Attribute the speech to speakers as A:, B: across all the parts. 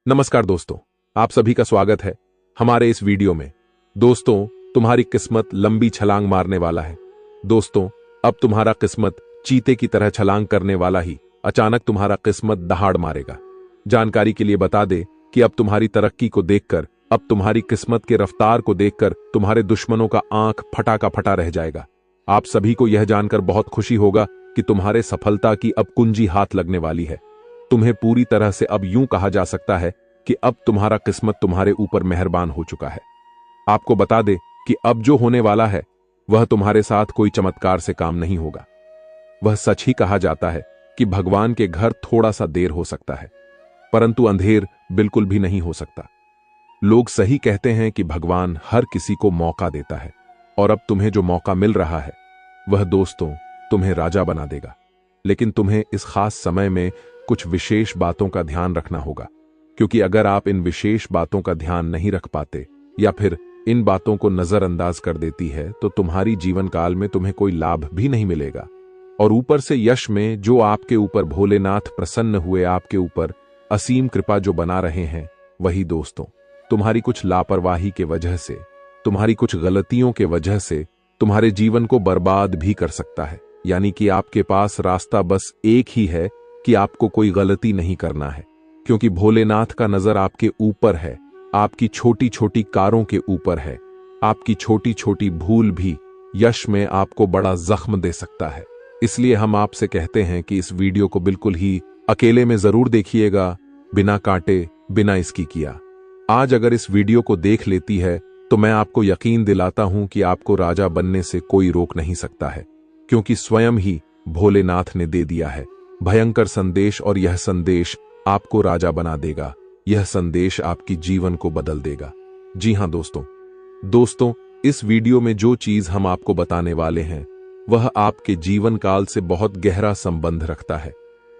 A: नमस्कार दोस्तों, आप सभी का स्वागत है हमारे इस वीडियो में। दोस्तों, तुम्हारी किस्मत लंबी छलांग मारने वाला है। दोस्तों, अब तुम्हारा किस्मत चीते की तरह छलांग करने वाला ही अचानक तुम्हारा किस्मत दहाड़ मारेगा। जानकारी के लिए बता दे कि अब तुम्हारी तरक्की को देखकर, अब तुम्हारी किस्मत के रफ्तार को देखकर तुम्हारे दुश्मनों का आंख फटा का फटा रह जाएगा। आप सभी को यह जानकर बहुत खुशी होगा कि तुम्हारे सफलता की अब कुंजी हाथ लगने वाली है। तुम्हें पूरी तरह से अब यूं कहा जा सकता है कि अब तुम्हारा किस्मत तुम्हारे ऊपर मेहरबान हो चुका है। आपको बता दे कि अब जो होने वाला है वह तुम्हारे साथ कोई चमत्कार से काम नहीं होगा। वह सच ही कहा जाता है कि भगवान के घर थोड़ा सा देर हो सकता है, परंतु अंधेर बिल्कुल भी नहीं हो सकता। लोग सही कहते हैं कि भगवान हर किसी को मौका देता है, और अब तुम्हें जो मौका मिल रहा है वह दोस्तों तुम्हें राजा बना देगा। लेकिन तुम्हें इस खास समय में कुछ विशेष बातों का ध्यान रखना होगा, क्योंकि अगर आप इन विशेष बातों का ध्यान नहीं रख पाते या फिर इन बातों को नजरअंदाज कर देती है तो तुम्हारी जीवन काल में तुम्हें कोई लाभ भी नहीं मिलेगा। और ऊपर से यश में जो आपके ऊपर भोलेनाथ प्रसन्न हुए आपके ऊपर असीम कृपा जो बना रहे हैं, वही दोस्तों तुम्हारी कुछ लापरवाही के वजह से, तुम्हारी कुछ गलतियों के वजह से तुम्हारे जीवन को बर्बाद भी कर सकता है। यानी कि आपके पास रास्ता बस एक ही है कि आपको कोई गलती नहीं करना है, क्योंकि भोलेनाथ का नजर आपके ऊपर है, आपकी छोटी छोटी कारों के ऊपर है। आपकी छोटी छोटी भूल भी यश में आपको बड़ा जख्म दे सकता है। इसलिए हम आपसे कहते हैं कि इस वीडियो को बिल्कुल ही अकेले में जरूर देखिएगा, बिना काटे, बिना इसकी किया। आज अगर इस वीडियो को देख लेती है तो मैं आपको यकीन दिलाता हूं कि आपको राजा बनने से कोई रोक नहीं सकता है, क्योंकि स्वयं ही भोलेनाथ ने दे दिया है भयंकर संदेश, और यह संदेश आपको राजा बना देगा। यह संदेश आपकी जीवन को बदल देगा। जी हां दोस्तों, इस वीडियो में जो चीज हम आपको बताने वाले हैं वह आपके जीवन काल से बहुत गहरा संबंध रखता है,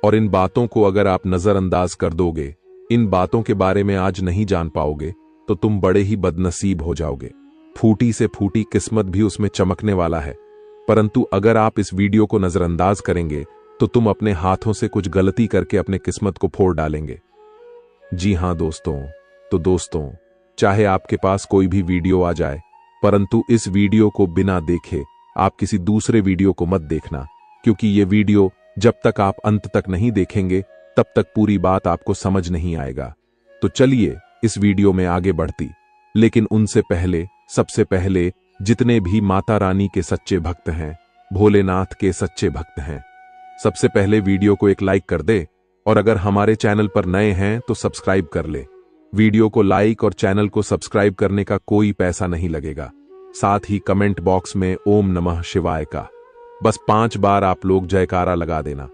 A: और इन बातों को अगर आप नजरअंदाज कर दोगे, इन बातों के बारे में आज नहीं जान पाओगे, तो तुम बड़े ही बदनसीब हो जाओगे। फूटी से फूटी किस्मत भी उसमें चमकने वाला है, परंतु अगर आप इस वीडियो को नजरअंदाज करेंगे तो तुम अपने हाथों से कुछ गलती करके अपने किस्मत को फोड़ डालेंगे। जी हां दोस्तों, चाहे आपके पास कोई भी वीडियो आ जाए, परंतु इस वीडियो को बिना देखे आप किसी दूसरे वीडियो को मत देखना, क्योंकि ये वीडियो जब तक आप अंत तक नहीं देखेंगे तब तक पूरी बात आपको समझ नहीं आएगा। तो चलिए इस वीडियो में आगे बढ़ती, लेकिन उनसे पहले, सबसे पहले जितने भी माता रानी के सच्चे भक्त हैं, भोलेनाथ के सच्चे भक्त हैं, सबसे पहले वीडियो को एक लाइक कर दे, और अगर हमारे चैनल पर नए हैं तो सब्सक्राइब कर ले। वीडियो को लाइक और चैनल को सब्सक्राइब करने का कोई पैसा नहीं लगेगा। साथ ही कमेंट बॉक्स में ओम नमः शिवाय का बस 5 बार आप लोग जयकारा लगा देना।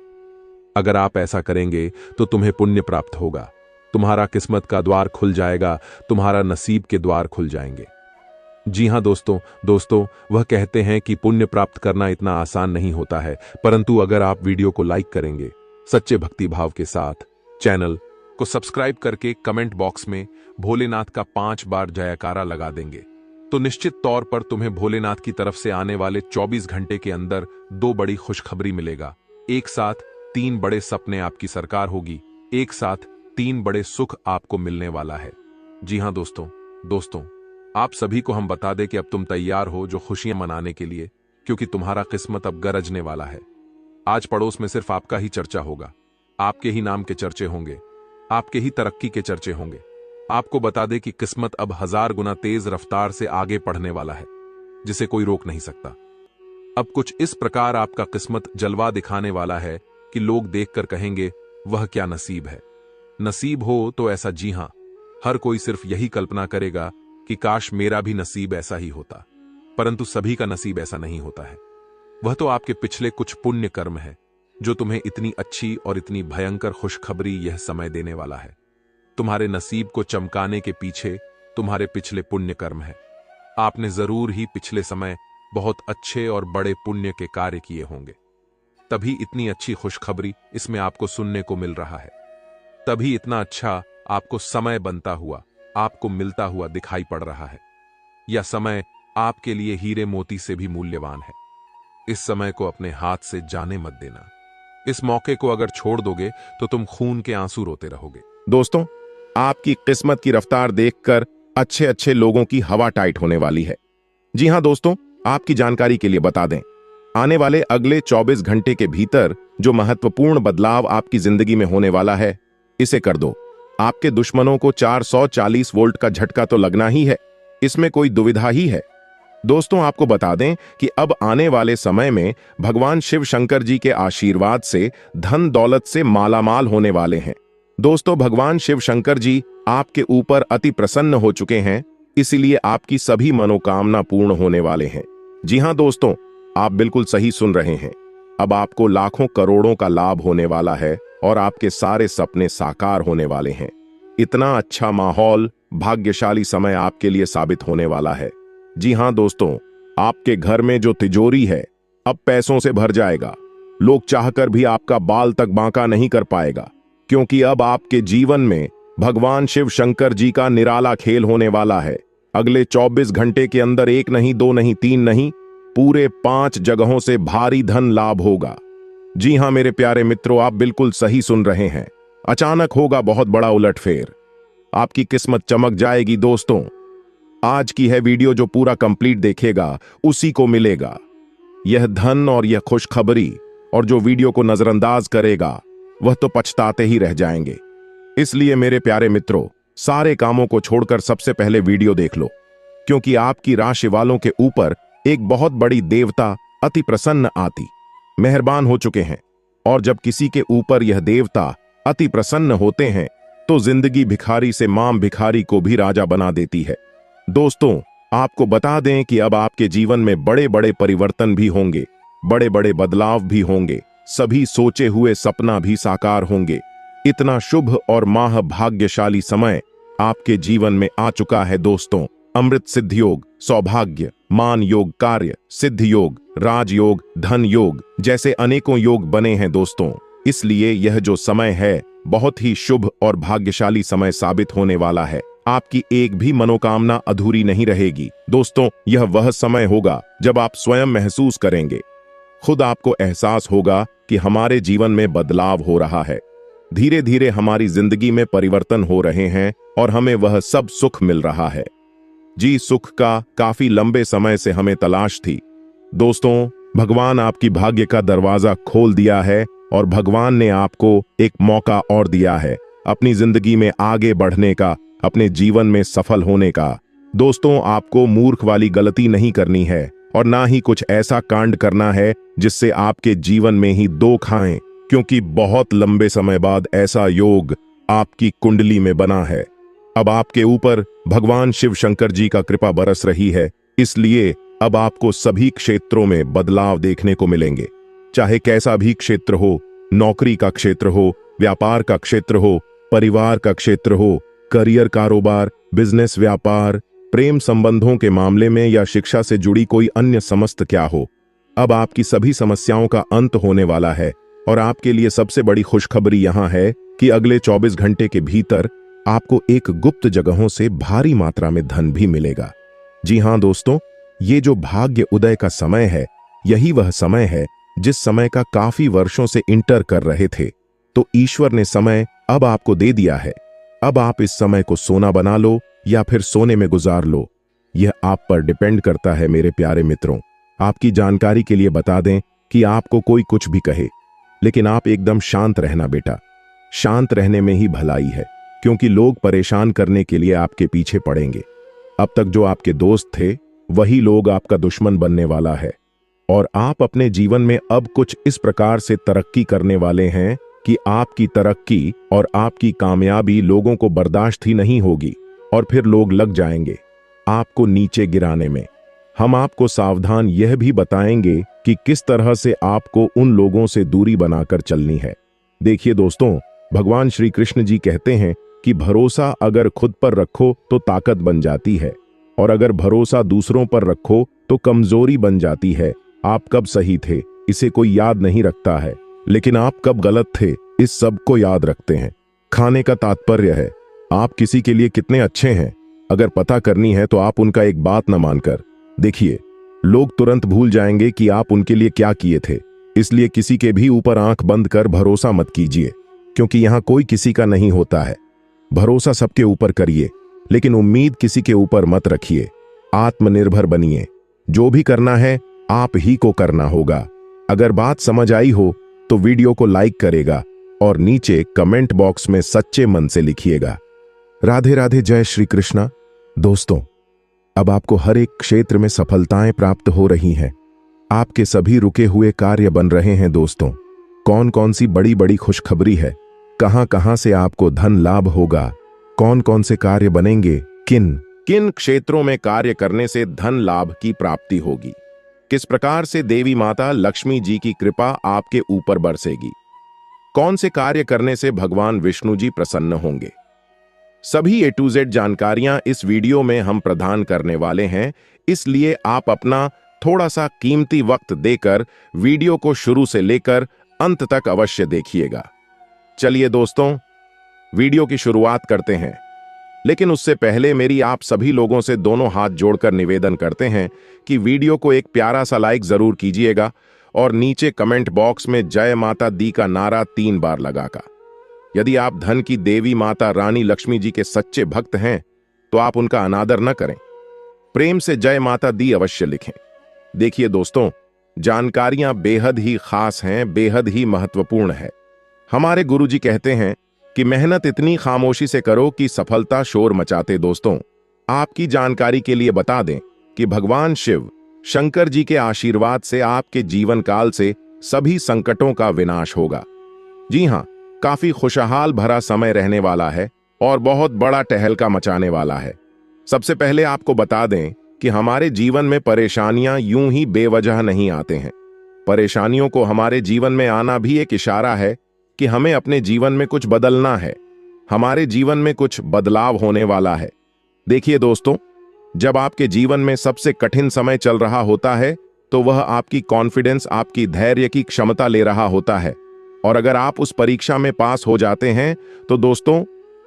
A: अगर आप ऐसा करेंगे तो तुम्हें पुण्य प्राप्त होगा, तुम्हारा किस्मत का द्वार खुल जाएगा, तुम्हारा नसीब के द्वार खुल जाएंगे। जी हां दोस्तों, वह कहते हैं कि पुण्य प्राप्त करना इतना आसान नहीं होता है, परंतु अगर आप वीडियो को लाइक करेंगे, सच्चे भक्ति भाव के साथ चैनल को सब्सक्राइब करके कमेंट बॉक्स में भोलेनाथ का 5 बार जयकारा लगा देंगे, तो निश्चित तौर पर तुम्हें भोलेनाथ की तरफ से आने वाले 24 घंटे के अंदर 2 बड़ी खुशखबरी मिलेगा। एक साथ 3 बड़े सपने आपकी सरकार होगी, एक साथ 3 बड़े सुख आपको मिलने वाला है। जी हां दोस्तों, आप सभी को हम बता दें कि अब तुम तैयार हो जो खुशियां मनाने के लिए, क्योंकि तुम्हारा किस्मत अब गरजने वाला है। आज पड़ोस में सिर्फ आपका ही चर्चा होगा, आपके ही नाम के चर्चे होंगे, आपके ही तरक्की के चर्चे होंगे। आपको बता दें कि किस्मत अब 1000 गुना तेज रफ्तार से आगे बढ़ने वाला है, जिसे कोई रोक नहीं सकता। अब कुछ इस प्रकार आपका किस्मत जलवा दिखाने वाला है कि लोग देखकर कहेंगे, वह क्या नसीब है। नसीब हो तो ऐसा, जी हां, हर कोई सिर्फ यही कल्पना करेगा कि काश मेरा भी नसीब ऐसा ही होता, परंतु सभी का नसीब ऐसा नहीं होता है। वह तो आपके पिछले कुछ पुण्य कर्म है जो तुम्हें इतनी अच्छी और इतनी भयंकर खुशखबरी यह समय देने वाला है। तुम्हारे नसीब को चमकाने के पीछे तुम्हारे पिछले पुण्य कर्म है। आपने जरूर ही पिछले समय बहुत अच्छे और बड़े पुण्य के कार्य किए होंगे, तभी इतनी अच्छी खुशखबरी इसमें आपको सुनने को मिल रहा है। तभी इतना अच्छा आपको समय बनता हुआ, आपको मिलता हुआ दिखाई पड़ रहा है। यह समय आपके लिए हीरे मोती से भी मूल्यवान है। इस समय को अपने हाथ से जाने मत देना। इस मौके को अगर छोड़ दोगे तो तुम खून के आंसू रोते रहोगे।
B: दोस्तों, आपकी किस्मत की रफ्तार देखकर अच्छे अच्छे लोगों की हवा टाइट होने वाली है। जी हां दोस्तों, आपकी जानकारी के लिए बता दें, आने वाले अगले 24 घंटे के भीतर जो महत्वपूर्ण बदलाव आपकी जिंदगी में होने वाला है, इसे कर दो। आपके दुश्मनों को 440 वोल्ट का झटका तो लगना ही है, इसमें कोई दुविधा ही है। दोस्तों, आपको बता दें कि अब आने वाले समय में भगवान शिव शंकर जी के आशीर्वाद से धन दौलत से मालामाल होने वाले हैं। दोस्तों, भगवान शिव शंकर जी आपके ऊपर अति प्रसन्न हो चुके हैं, इसीलिए आपकी सभी मनोकामना पूर्ण होने वाले हैं। जी हां दोस्तों, आप बिल्कुल सही सुन रहे हैं। अब आपको लाखों करोड़ों का लाभ होने वाला है और आपके सारे सपने साकार होने वाले हैं। इतना अच्छा माहौल, भाग्यशाली समय आपके लिए साबित होने वाला है। जी हां दोस्तों, आपके घर में जो तिजोरी है अब पैसों से भर जाएगा। लोग चाहकर भी आपका बाल तक बांका नहीं कर पाएगा, क्योंकि अब आपके जीवन में भगवान शिव शंकर जी का निराला खेल होने वाला है। अगले 24 घंटे के अंदर 1 नहीं, 2 नहीं, 3 नहीं, पूरे 5 जगहों से भारी धन लाभ होगा। जी हां मेरे प्यारे मित्रों, आप बिल्कुल सही सुन रहे हैं। अचानक होगा बहुत बड़ा उलटफेर, आपकी किस्मत चमक जाएगी। दोस्तों, आज की है वीडियो जो पूरा कंप्लीट देखेगा उसी को मिलेगा यह धन और यह खुशखबरी, और जो वीडियो को नजरअंदाज करेगा वह तो पछताते ही रह जाएंगे। इसलिए मेरे प्यारे मित्रों, सारे कामों को छोड़कर सबसे पहले वीडियो देख लो, क्योंकि आपकी राशि वालों के ऊपर एक बहुत बड़ी देवता अति प्रसन्न आती मेहरबान हो चुके हैं। और जब किसी के ऊपर यह देवता अति प्रसन्न होते हैं तो जिंदगी भिखारी से माम भिखारी को भी राजा बना देती है। दोस्तों, आपको बता दें कि अब आपके जीवन में बड़े बड़े परिवर्तन भी होंगे, बड़े बड़े बदलाव भी होंगे, सभी सोचे हुए सपना भी साकार होंगे। इतना शुभ और माह भाग्यशाली समय आपके जीवन में आ चुका है। दोस्तों, अमृत सिद्ध योग, सौभाग्य, मान योग, कार्य सिद्ध योग, राजयोग, धन योग जैसे अनेकों योग बने हैं। दोस्तों, इसलिए यह जो समय है बहुत ही शुभ और भाग्यशाली समय साबित होने वाला है। आपकी एक भी मनोकामना अधूरी नहीं रहेगी। दोस्तों, यह वह समय होगा जब आप स्वयं महसूस करेंगे, खुद आपको एहसास होगा कि हमारे जीवन में बदलाव हो रहा है। धीरे धीरे हमारी जिंदगी में परिवर्तन हो रहे हैं और हमें वह सब सुख मिल रहा है। जी, सुख का काफी लंबे समय से हमें तलाश थी। दोस्तों, भगवान आपकी भाग्य का दरवाजा खोल दिया है और भगवान ने आपको एक मौका और दिया है अपनी जिंदगी में आगे बढ़ने का, अपने जीवन में सफल होने का। दोस्तों, आपको मूर्ख वाली गलती नहीं करनी है और ना ही कुछ ऐसा कांड करना है जिससे आपके जीवन में ही दो खाएं, क्योंकि बहुत लंबे समय बाद ऐसा योग आपकी कुंडली में बना है। अब आपके ऊपर भगवान शिव शंकर जी का कृपा बरस रही है, इसलिए अब आपको सभी क्षेत्रों में बदलाव देखने को मिलेंगे। चाहे कैसा भी क्षेत्र हो, नौकरी का क्षेत्र हो, व्यापार का क्षेत्र हो, परिवार का क्षेत्र हो, करियर, कारोबार, बिजनेस, व्यापार, प्रेम संबंधों के मामले में या शिक्षा से जुड़ी कोई अन्य समस्त क्या हो, अब आपकी सभी समस्याओं का अंत होने वाला है। और आपके लिए सबसे बड़ी खुशखबरी यहां है कि अगले 24 घंटे के भीतर आपको एक गुप्त जगहों से भारी मात्रा में धन भी मिलेगा। जी हां दोस्तों, ये जो भाग्य उदय का समय है, यही वह समय है जिस समय का काफी वर्षों से इंटर कर रहे थे। तो ईश्वर ने समय अब आपको दे दिया है। अब आप इस समय को सोना बना लो या फिर सोने में गुजार लो, यह आप पर डिपेंड करता है। मेरे प्यारे मित्रों, आपकी जानकारी के लिए बता दें कि आपको कोई कुछ भी कहे, लेकिन आप एकदम शांत रहना बेटा। शांत रहने में ही भलाई है, क्योंकि लोग परेशान करने के लिए आपके पीछे पड़ेंगे। अब तक जो आपके दोस्त थे वही लोग आपका दुश्मन बनने वाला है, और आप अपने जीवन में अब कुछ इस प्रकार से तरक्की करने वाले हैं कि आपकी तरक्की और आपकी कामयाबी लोगों को बर्दाश्त ही नहीं होगी, और फिर लोग लग जाएंगे आपको नीचे गिराने में। हम आपको सावधान यह भी बताएंगे कि किस तरह से आपको उन लोगों से दूरी बनाकर चलनी है। देखिए दोस्तों, भगवान श्री कृष्ण जी कहते हैं कि भरोसा अगर खुद पर रखो तो ताकत बन जाती है, और अगर भरोसा दूसरों पर रखो तो कमजोरी बन जाती है। आप कब सही थे इसे कोई याद नहीं रखता है, लेकिन आप कब गलत थे इस सब को याद रखते हैं। खाने का तात्पर्य है आप किसी के लिए कितने अच्छे हैं। अगर पता करनी है तो आप उनका एक बात न मानकर देखिए, लोग तुरंत भूल जाएंगे कि आप उनके लिए क्या किए थे। इसलिए किसी के भी ऊपर आंख बंद कर भरोसा मत कीजिए, क्योंकि यहां कोई किसी का नहीं होता है। भरोसा सबके ऊपर करिए, लेकिन उम्मीद किसी के ऊपर मत रखिए। आत्मनिर्भर बनिए। जो भी करना है आप ही को करना होगा। अगर बात समझ आई हो तो वीडियो को लाइक करेगा और नीचे कमेंट बॉक्स में सच्चे मन से लिखिएगा। राधे राधे, जय श्री कृष्णा। दोस्तों, अब आपको हर एक क्षेत्र में सफलताएं प्राप्त हो रही हैं। आपके सभी रुके हुए कार्य बन रहे हैं। दोस्तों, कौन कौन सी बड़ी बड़ी खुशखबरी है, कहां कहां से आपको धन लाभ होगा, कौन कौन से कार्य बनेंगे, किन किन क्षेत्रों में कार्य करने से धन लाभ की प्राप्ति होगी, किस प्रकार से देवी माता लक्ष्मी जी की कृपा आपके ऊपर बरसेगी, कौन से कार्य करने से भगवान विष्णु जी प्रसन्न होंगे, सभी A to Z जानकारियां इस वीडियो में हम प्रदान करने वाले हैं। इसलिए आप अपना थोड़ा सा कीमती वक्त देकर वीडियो को शुरू से लेकर अंत तक अवश्य देखिएगा। चलिए दोस्तों, वीडियो की शुरुआत करते हैं। लेकिन उससे पहले मेरी आप सभी लोगों से दोनों हाथ जोड़कर निवेदन करते हैं कि वीडियो को एक प्यारा सा लाइक जरूर कीजिएगा और नीचे कमेंट बॉक्स में जय माता दी का नारा 3 बार लगाकर। यदि आप धन की देवी माता रानी लक्ष्मी जी के सच्चे भक्त हैं तो आप उनका अनादर न करें, प्रेम से जय माता दी अवश्य लिखें। देखिए दोस्तों, जानकारियां बेहद ही खास हैं, बेहद ही महत्वपूर्ण है। हमारे गुरुजी कहते हैं कि मेहनत इतनी खामोशी से करो कि सफलता शोर मचाते। दोस्तों, आपकी जानकारी के लिए बता दें कि भगवान शिव शंकर जी के आशीर्वाद से आपके जीवन काल से सभी संकटों का विनाश होगा। जी हां, काफी खुशहाल भरा समय रहने वाला है और बहुत बड़ा टहलका मचाने वाला है। सबसे पहले आपको बता दें कि हमारे जीवन में परेशानियां यूं ही बेवजह नहीं आते हैं। परेशानियों को हमारे जीवन में आना भी एक इशारा है कि हमें अपने जीवन में कुछ बदलना है, हमारे जीवन में कुछ बदलाव होने वाला है। देखिए दोस्तों, जब आपके जीवन में सबसे कठिन समय चल रहा होता है तो वह आपकी कॉन्फिडेंस, आपकी धैर्य की क्षमता ले रहा होता है। और अगर आप उस परीक्षा में पास हो जाते हैं तो दोस्तों,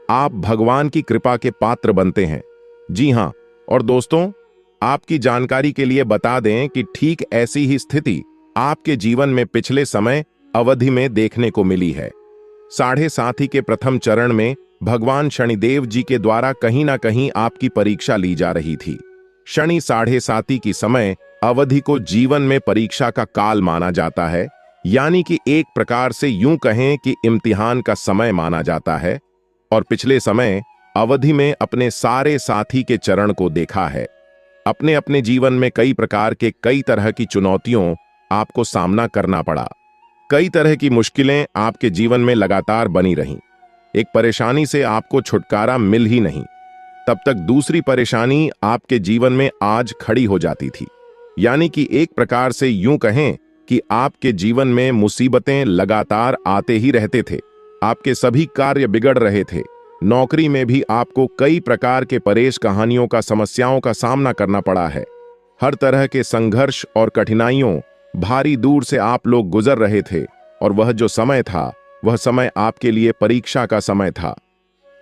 B: आप भगवान की कृपा के पात्र बनते हैं। जी हां, और दोस्तों, आपकी जानकारी के लिए बता दें कि ठीक ऐसी ही स्थिति आपके जीवन में पिछले समय अवधि में देखने को मिली है। 7.5 के प्रथम चरण में भगवान शनिदेव जी के द्वारा कहीं ना कहीं आपकी परीक्षा ली जा रही थी। शनि 7.5 की समय अवधि को जीवन में परीक्षा का काल माना जाता है, यानी कि एक प्रकार से यूं कहें कि इम्तिहान का समय माना जाता है। और पिछले समय अवधि में अपने सारे साथी के चरण को देखा है। अपने अपने जीवन में कई प्रकार के कई तरह की चुनौतियों आपको सामना करना पड़ा। कई तरह की मुश्किलें आपके जीवन में लगातार बनी रहीं। एक परेशानी से आपको छुटकारा मिल ही नहीं, तब तक दूसरी परेशानी आपके जीवन में आज खड़ी हो जाती थी। यानी कि एक प्रकार से यूं कहें कि आपके जीवन में मुसीबतें लगातार आते ही रहते थे। आपके सभी कार्य बिगड़ रहे थे। नौकरी में भी आपको कई प्रकार के परेश कहानियों का, समस्याओं का सामना करना पड़ा है। हर तरह के संघर्ष और कठिनाइयों भारी दूर से आप लोग गुजर रहे थे और वह जो समय था वह समय आपके लिए परीक्षा का समय था।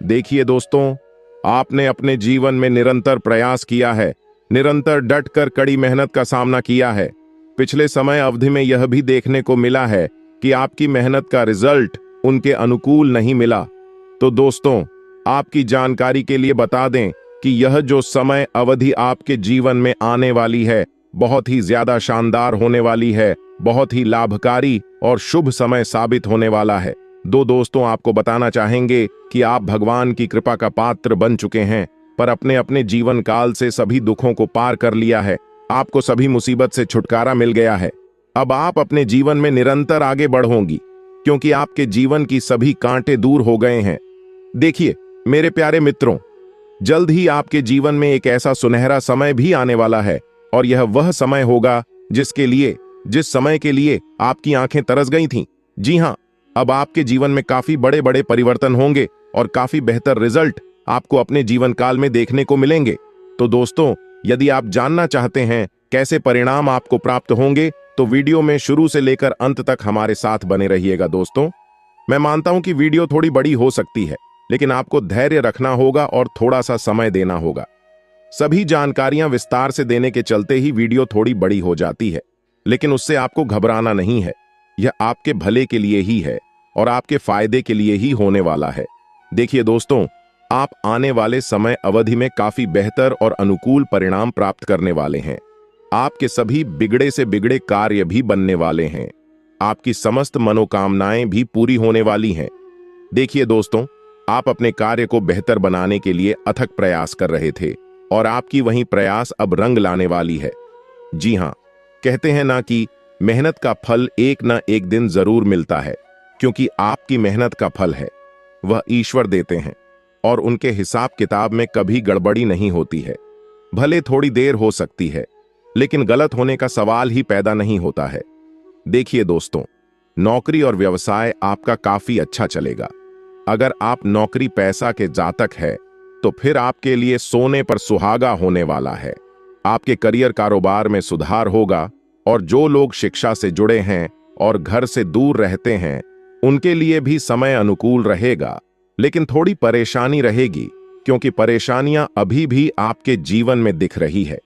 B: देखिए दोस्तों, आपने अपने जीवन में निरंतर प्रयास किया है, निरंतर डटकर कड़ी मेहनत का सामना किया है। पिछले समय अवधि में यह भी देखने को मिला है कि आपकी मेहनत का रिजल्ट उनके अनुकूल नहीं मिला। तो दोस्तों, आपकी जानकारी के लिए बता दें कि यह जो समय अवधि आपके जीवन में आने वाली है बहुत ही ज्यादा शानदार होने वाली है, बहुत ही लाभकारी और शुभ समय साबित होने वाला है। दोस्तों, आपको बताना चाहेंगे कि आप भगवान की कृपा का पात्र बन चुके हैं, पर अपने अपने जीवन काल से सभी दुखों को पार कर लिया है। आपको सभी मुसीबत से छुटकारा मिल गया है। अब आप अपने जीवन में निरंतर आगे बढ़ोगी क्योंकि आपके जीवन की सभी कांटे दूर हो गए हैं। देखिए मेरे प्यारे मित्रों, जल्द ही आपके जीवन में एक ऐसा सुनहरा समय भी आने वाला है और यह वह समय होगा जिस समय के लिए आपकी आंखें तरस गई थीं। जी हां, अब आपके जीवन में काफी बड़े बड़े परिवर्तन होंगे और काफी बेहतर रिजल्ट आपको अपने जीवन काल में देखने को मिलेंगे। तो दोस्तों, यदि आप जानना चाहते हैं कैसे परिणाम आपको प्राप्त होंगे तो वीडियो में शुरू से लेकर अंत तक हमारे साथ बने रहिएगा। दोस्तों, मैं मानता हूं कि वीडियो थोड़ी बड़ी हो सकती है, लेकिन आपको धैर्य रखना होगा और थोड़ा सा समय देना होगा। सभी जानकारियां विस्तार से देने के चलते ही वीडियो थोड़ी बड़ी हो जाती है, लेकिन उससे आपको घबराना नहीं है। यह आपके भले के लिए ही है और आपके फायदे के लिए ही होने वाला है। देखिए दोस्तों, आप आने वाले समय अवधि में काफी बेहतर और अनुकूल परिणाम प्राप्त करने वाले हैं। आपके सभी बिगड़े से बिगड़े कार्य भी बनने वाले हैं। आपकी समस्त मनोकामनाएं भी पूरी होने वाली हैं। देखिए दोस्तों, आप अपने कार्य को बेहतर बनाने के लिए अथक प्रयास कर रहे थे और आपकी वही प्रयास अब रंग लाने वाली है। जी हाँ, कहते हैं ना कि मेहनत का फल एक ना एक दिन जरूर मिलता है, क्योंकि आपकी मेहनत का फल है वह ईश्वर देते हैं और उनके हिसाब किताब में कभी गड़बड़ी नहीं होती है। भले थोड़ी देर हो सकती है, लेकिन गलत होने का सवाल ही पैदा नहीं होता है। देखिए दोस्तों, नौकरी और व्यवसाय आपका काफी अच्छा चलेगा। अगर आप नौकरी पैसा के जातक है तो फिर आपके लिए सोने पर सुहागा होने वाला है। आपके करियर कारोबार में सुधार होगा और जो लोग शिक्षा से जुड़े हैं और घर से दूर रहते हैं उनके लिए भी समय अनुकूल रहेगा, लेकिन थोड़ी परेशानी रहेगी, क्योंकि परेशानियां अभी भी आपके जीवन में दिख रही है।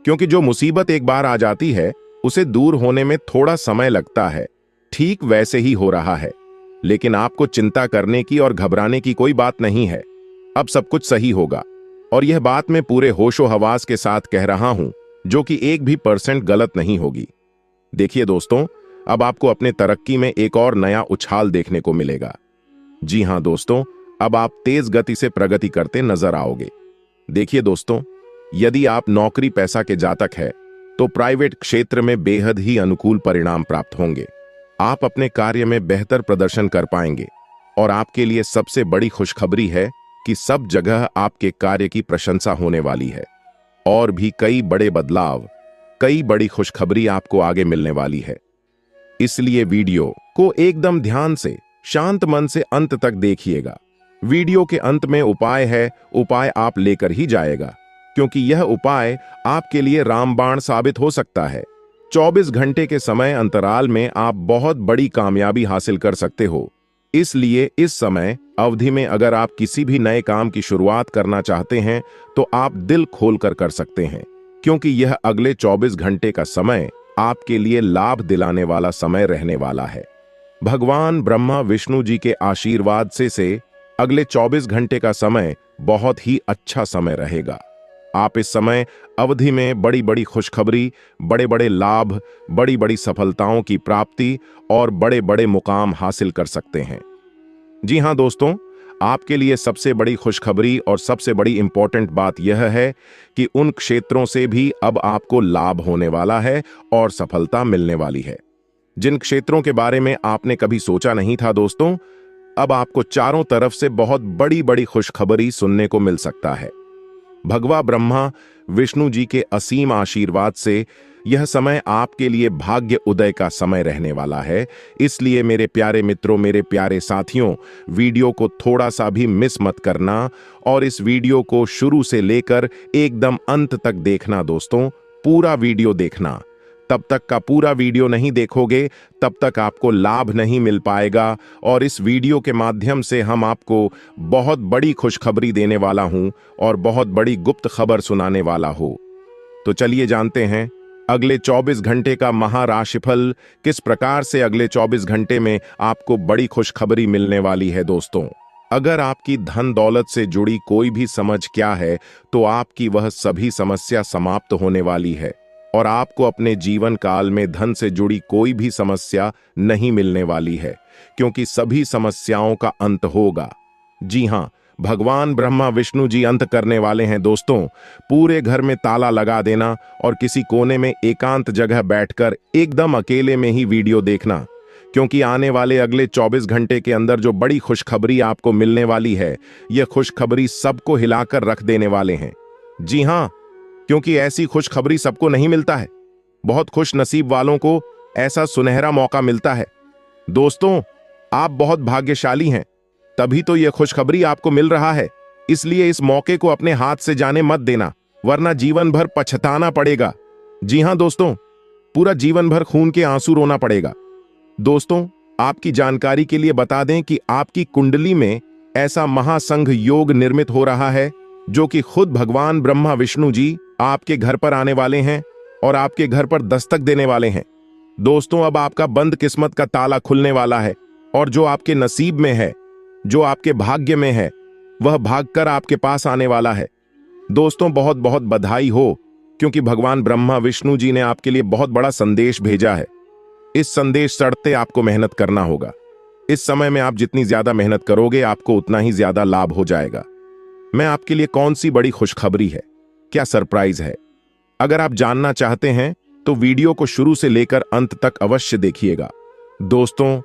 B: क्योंकि जो मुसीबत एक बार आ जाती है उसे दूर होने में थोड़ा समय लगता है। ठीक वैसे ही हो रहा है, लेकिन आपको चिंता करने की और घबराने की कोई बात नहीं है। अब सब कुछ सही होगा, और यह बात मैं पूरे होशो हवास के साथ कह रहा हूं, जो कि 1% गलत नहीं होगी। देखिए दोस्तों, अब आपको अपने तरक्की में एक और नया उछाल देखने को मिलेगा। जी हां दोस्तों, अब आप तेज गति से प्रगति करते नजर आओगे। देखिए दोस्तों, यदि आप नौकरी पैसा के जातक है तो प्राइवेट क्षेत्र में बेहद ही अनुकूल परिणाम प्राप्त होंगे। आप अपने कार्य में बेहतर प्रदर्शन कर पाएंगे, और आपके लिए सबसे बड़ी खुशखबरी है कि सब जगह आपके कार्य की प्रशंसा होने वाली है। और भी कई बड़े बदलाव, कई बड़ी खुशखबरी आपको आगे मिलने वाली है। इसलिए वीडियो को एकदम ध्यान से, शांत मन से अंत तक देखिएगा। वीडियो के अंत में उपाय है, उपाय आप लेकर ही जाएगा, क्योंकि यह उपाय आपके लिए रामबाण साबित हो सकता है। 24 घंटे के समय अंतराल में आप बहुत बड़ी कामयाबी हासिल कर सकते हो। इसलिए इस समय अवधि में अगर आप किसी भी नए काम की शुरुआत करना चाहते हैं तो आप दिल खोलकर कर सकते हैं, क्योंकि यह अगले 24 घंटे का समय आपके लिए लाभ दिलाने वाला समय रहने वाला है। भगवान ब्रह्मा विष्णु जी के आशीर्वाद से अगले 24 घंटे का समय बहुत ही अच्छा समय रहेगा। आप इस समय अवधि में बड़ी बड़ी खुशखबरी, बड़े बड़े लाभ, बड़ी बड़ी सफलताओं की प्राप्ति और बड़े बड़े मुकाम हासिल कर सकते हैं। जी हां दोस्तों, आपके लिए सबसे बड़ी खुशखबरी और सबसे बड़ी इंपॉर्टेंट बात यह है कि उन क्षेत्रों से भी अब आपको लाभ होने वाला है और सफलता मिलने वाली है। जिन क्षेत्रों के बारे में आपने कभी सोचा नहीं था दोस्तों, अब आपको चारों तरफ से बहुत बड़ी बड़ी खुशखबरी सुनने को मिल सकता है। भगवा ब्रह्मा विष्णु जी के असीम आशीर्वाद से यह समय आपके लिए भाग्य उदय का समय रहने वाला है। इसलिए मेरे प्यारे मित्रों, मेरे प्यारे साथियों, वीडियो को थोड़ा सा भी मिस मत करना और इस वीडियो को शुरू से लेकर एकदम अंत तक देखना दोस्तों। पूरा वीडियो देखना। तब तक का पूरा वीडियो नहीं देखोगे तब तक आपको लाभ नहीं मिल पाएगा, और इस वीडियो के माध्यम से हम आपको बहुत बड़ी खुशखबरी देने वाला हूं और बहुत बड़ी गुप्त खबर सुनाने वाला हूं। तो चलिए जानते हैं अगले 24 घंटे का महाराशिफल, किस प्रकार से अगले 24 घंटे में आपको बड़ी खुशखबरी मिलने वाली है दोस्तों। अगर आपकी धन दौलत से जुड़ी कोई भी समझ क्या है तो आपकी वह सभी समस्या समाप्त होने वाली है, और आपको अपने जीवन काल में धन से जुड़ी कोई भी समस्या नहीं मिलने वाली है, क्योंकि सभी समस्याओं का अंत होगा। जी हां, भगवान ब्रह्मा विष्णु जी अंत करने वाले हैं दोस्तों। पूरे घर में ताला लगा देना और किसी कोने में एकांत जगह बैठकर एकदम अकेले में ही वीडियो देखना, क्योंकि आने वाले अगले 24 घंटे के अंदर जो बड़ी खुशखबरी आपको मिलने वाली है, यह खुशखबरी सबको हिलाकर रख देने वाले हैं। जी हां, क्योंकि ऐसी खुशखबरी सबको नहीं मिलता है। बहुत खुश नसीब वालों को ऐसा सुनहरा मौका मिलता है। दोस्तों, आप बहुत भाग्यशाली हैं, तभी तो यह खुशखबरी आपको मिल रहा है। इसलिए इस मौके को अपने हाथ से जाने मत देना, वरना जीवन भर पछताना पड़ेगा। जी हां दोस्तों, पूरा जीवन भर खून के आंसू रोना पड़ेगा। दोस्तों, आपकी जानकारी के लिए बता दें कि आपकी कुंडली में ऐसा महासंघ योग निर्मित हो रहा है, जो कि खुद भगवान ब्रह्मा विष्णु जी आपके घर पर आने वाले हैं और आपके घर पर दस्तक देने वाले हैं। दोस्तों, अब आपका बंद किस्मत का ताला खुलने वाला है, और जो आपके नसीब में है, जो आपके भाग्य में है, वह भागकर आपके पास आने वाला है। दोस्तों, बहुत बहुत बधाई हो, क्योंकि भगवान ब्रह्मा विष्णु जी ने आपके लिए बहुत बड़ा संदेश भेजा है। इस संदेश सड़ते आपको मेहनत करना होगा। इस समय में आप जितनी ज्यादा मेहनत करोगे, आपको उतना ही ज्यादा लाभ हो जाएगा। मैं आपके लिए कौन सी बड़ी खुशखबरी है, क्या सरप्राइज है? अगर आप जानना चाहते हैं तो वीडियो को शुरू से लेकर अंत तक अवश्य देखिएगा। दोस्तों,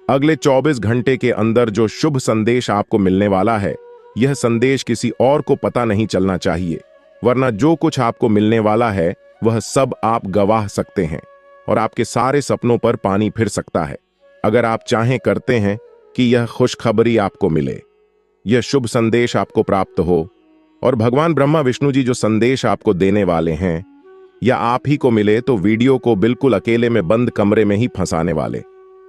B: अगले 24 घंटे के अंदर जो शुभ संदेश आपको मिलने वाला है, यह संदेश किसी और को पता नहीं चलना चाहिए, वरना जो कुछ आपको मिलने वाला है वह सब आप गवाह सकते हैं और आपके सारे सपनों पर पानी फिर सकता है। अगर आप चाहें करते हैं कि यह खुशखबरी आपको मिले, यह शुभ संदेश आपको प्राप्त हो और भगवान ब्रह्मा विष्णु जी जो संदेश आपको देने वाले हैं या आप ही को मिले, तो वीडियो को बिल्कुल अकेले में बंद कमरे में ही फंसाने वाले।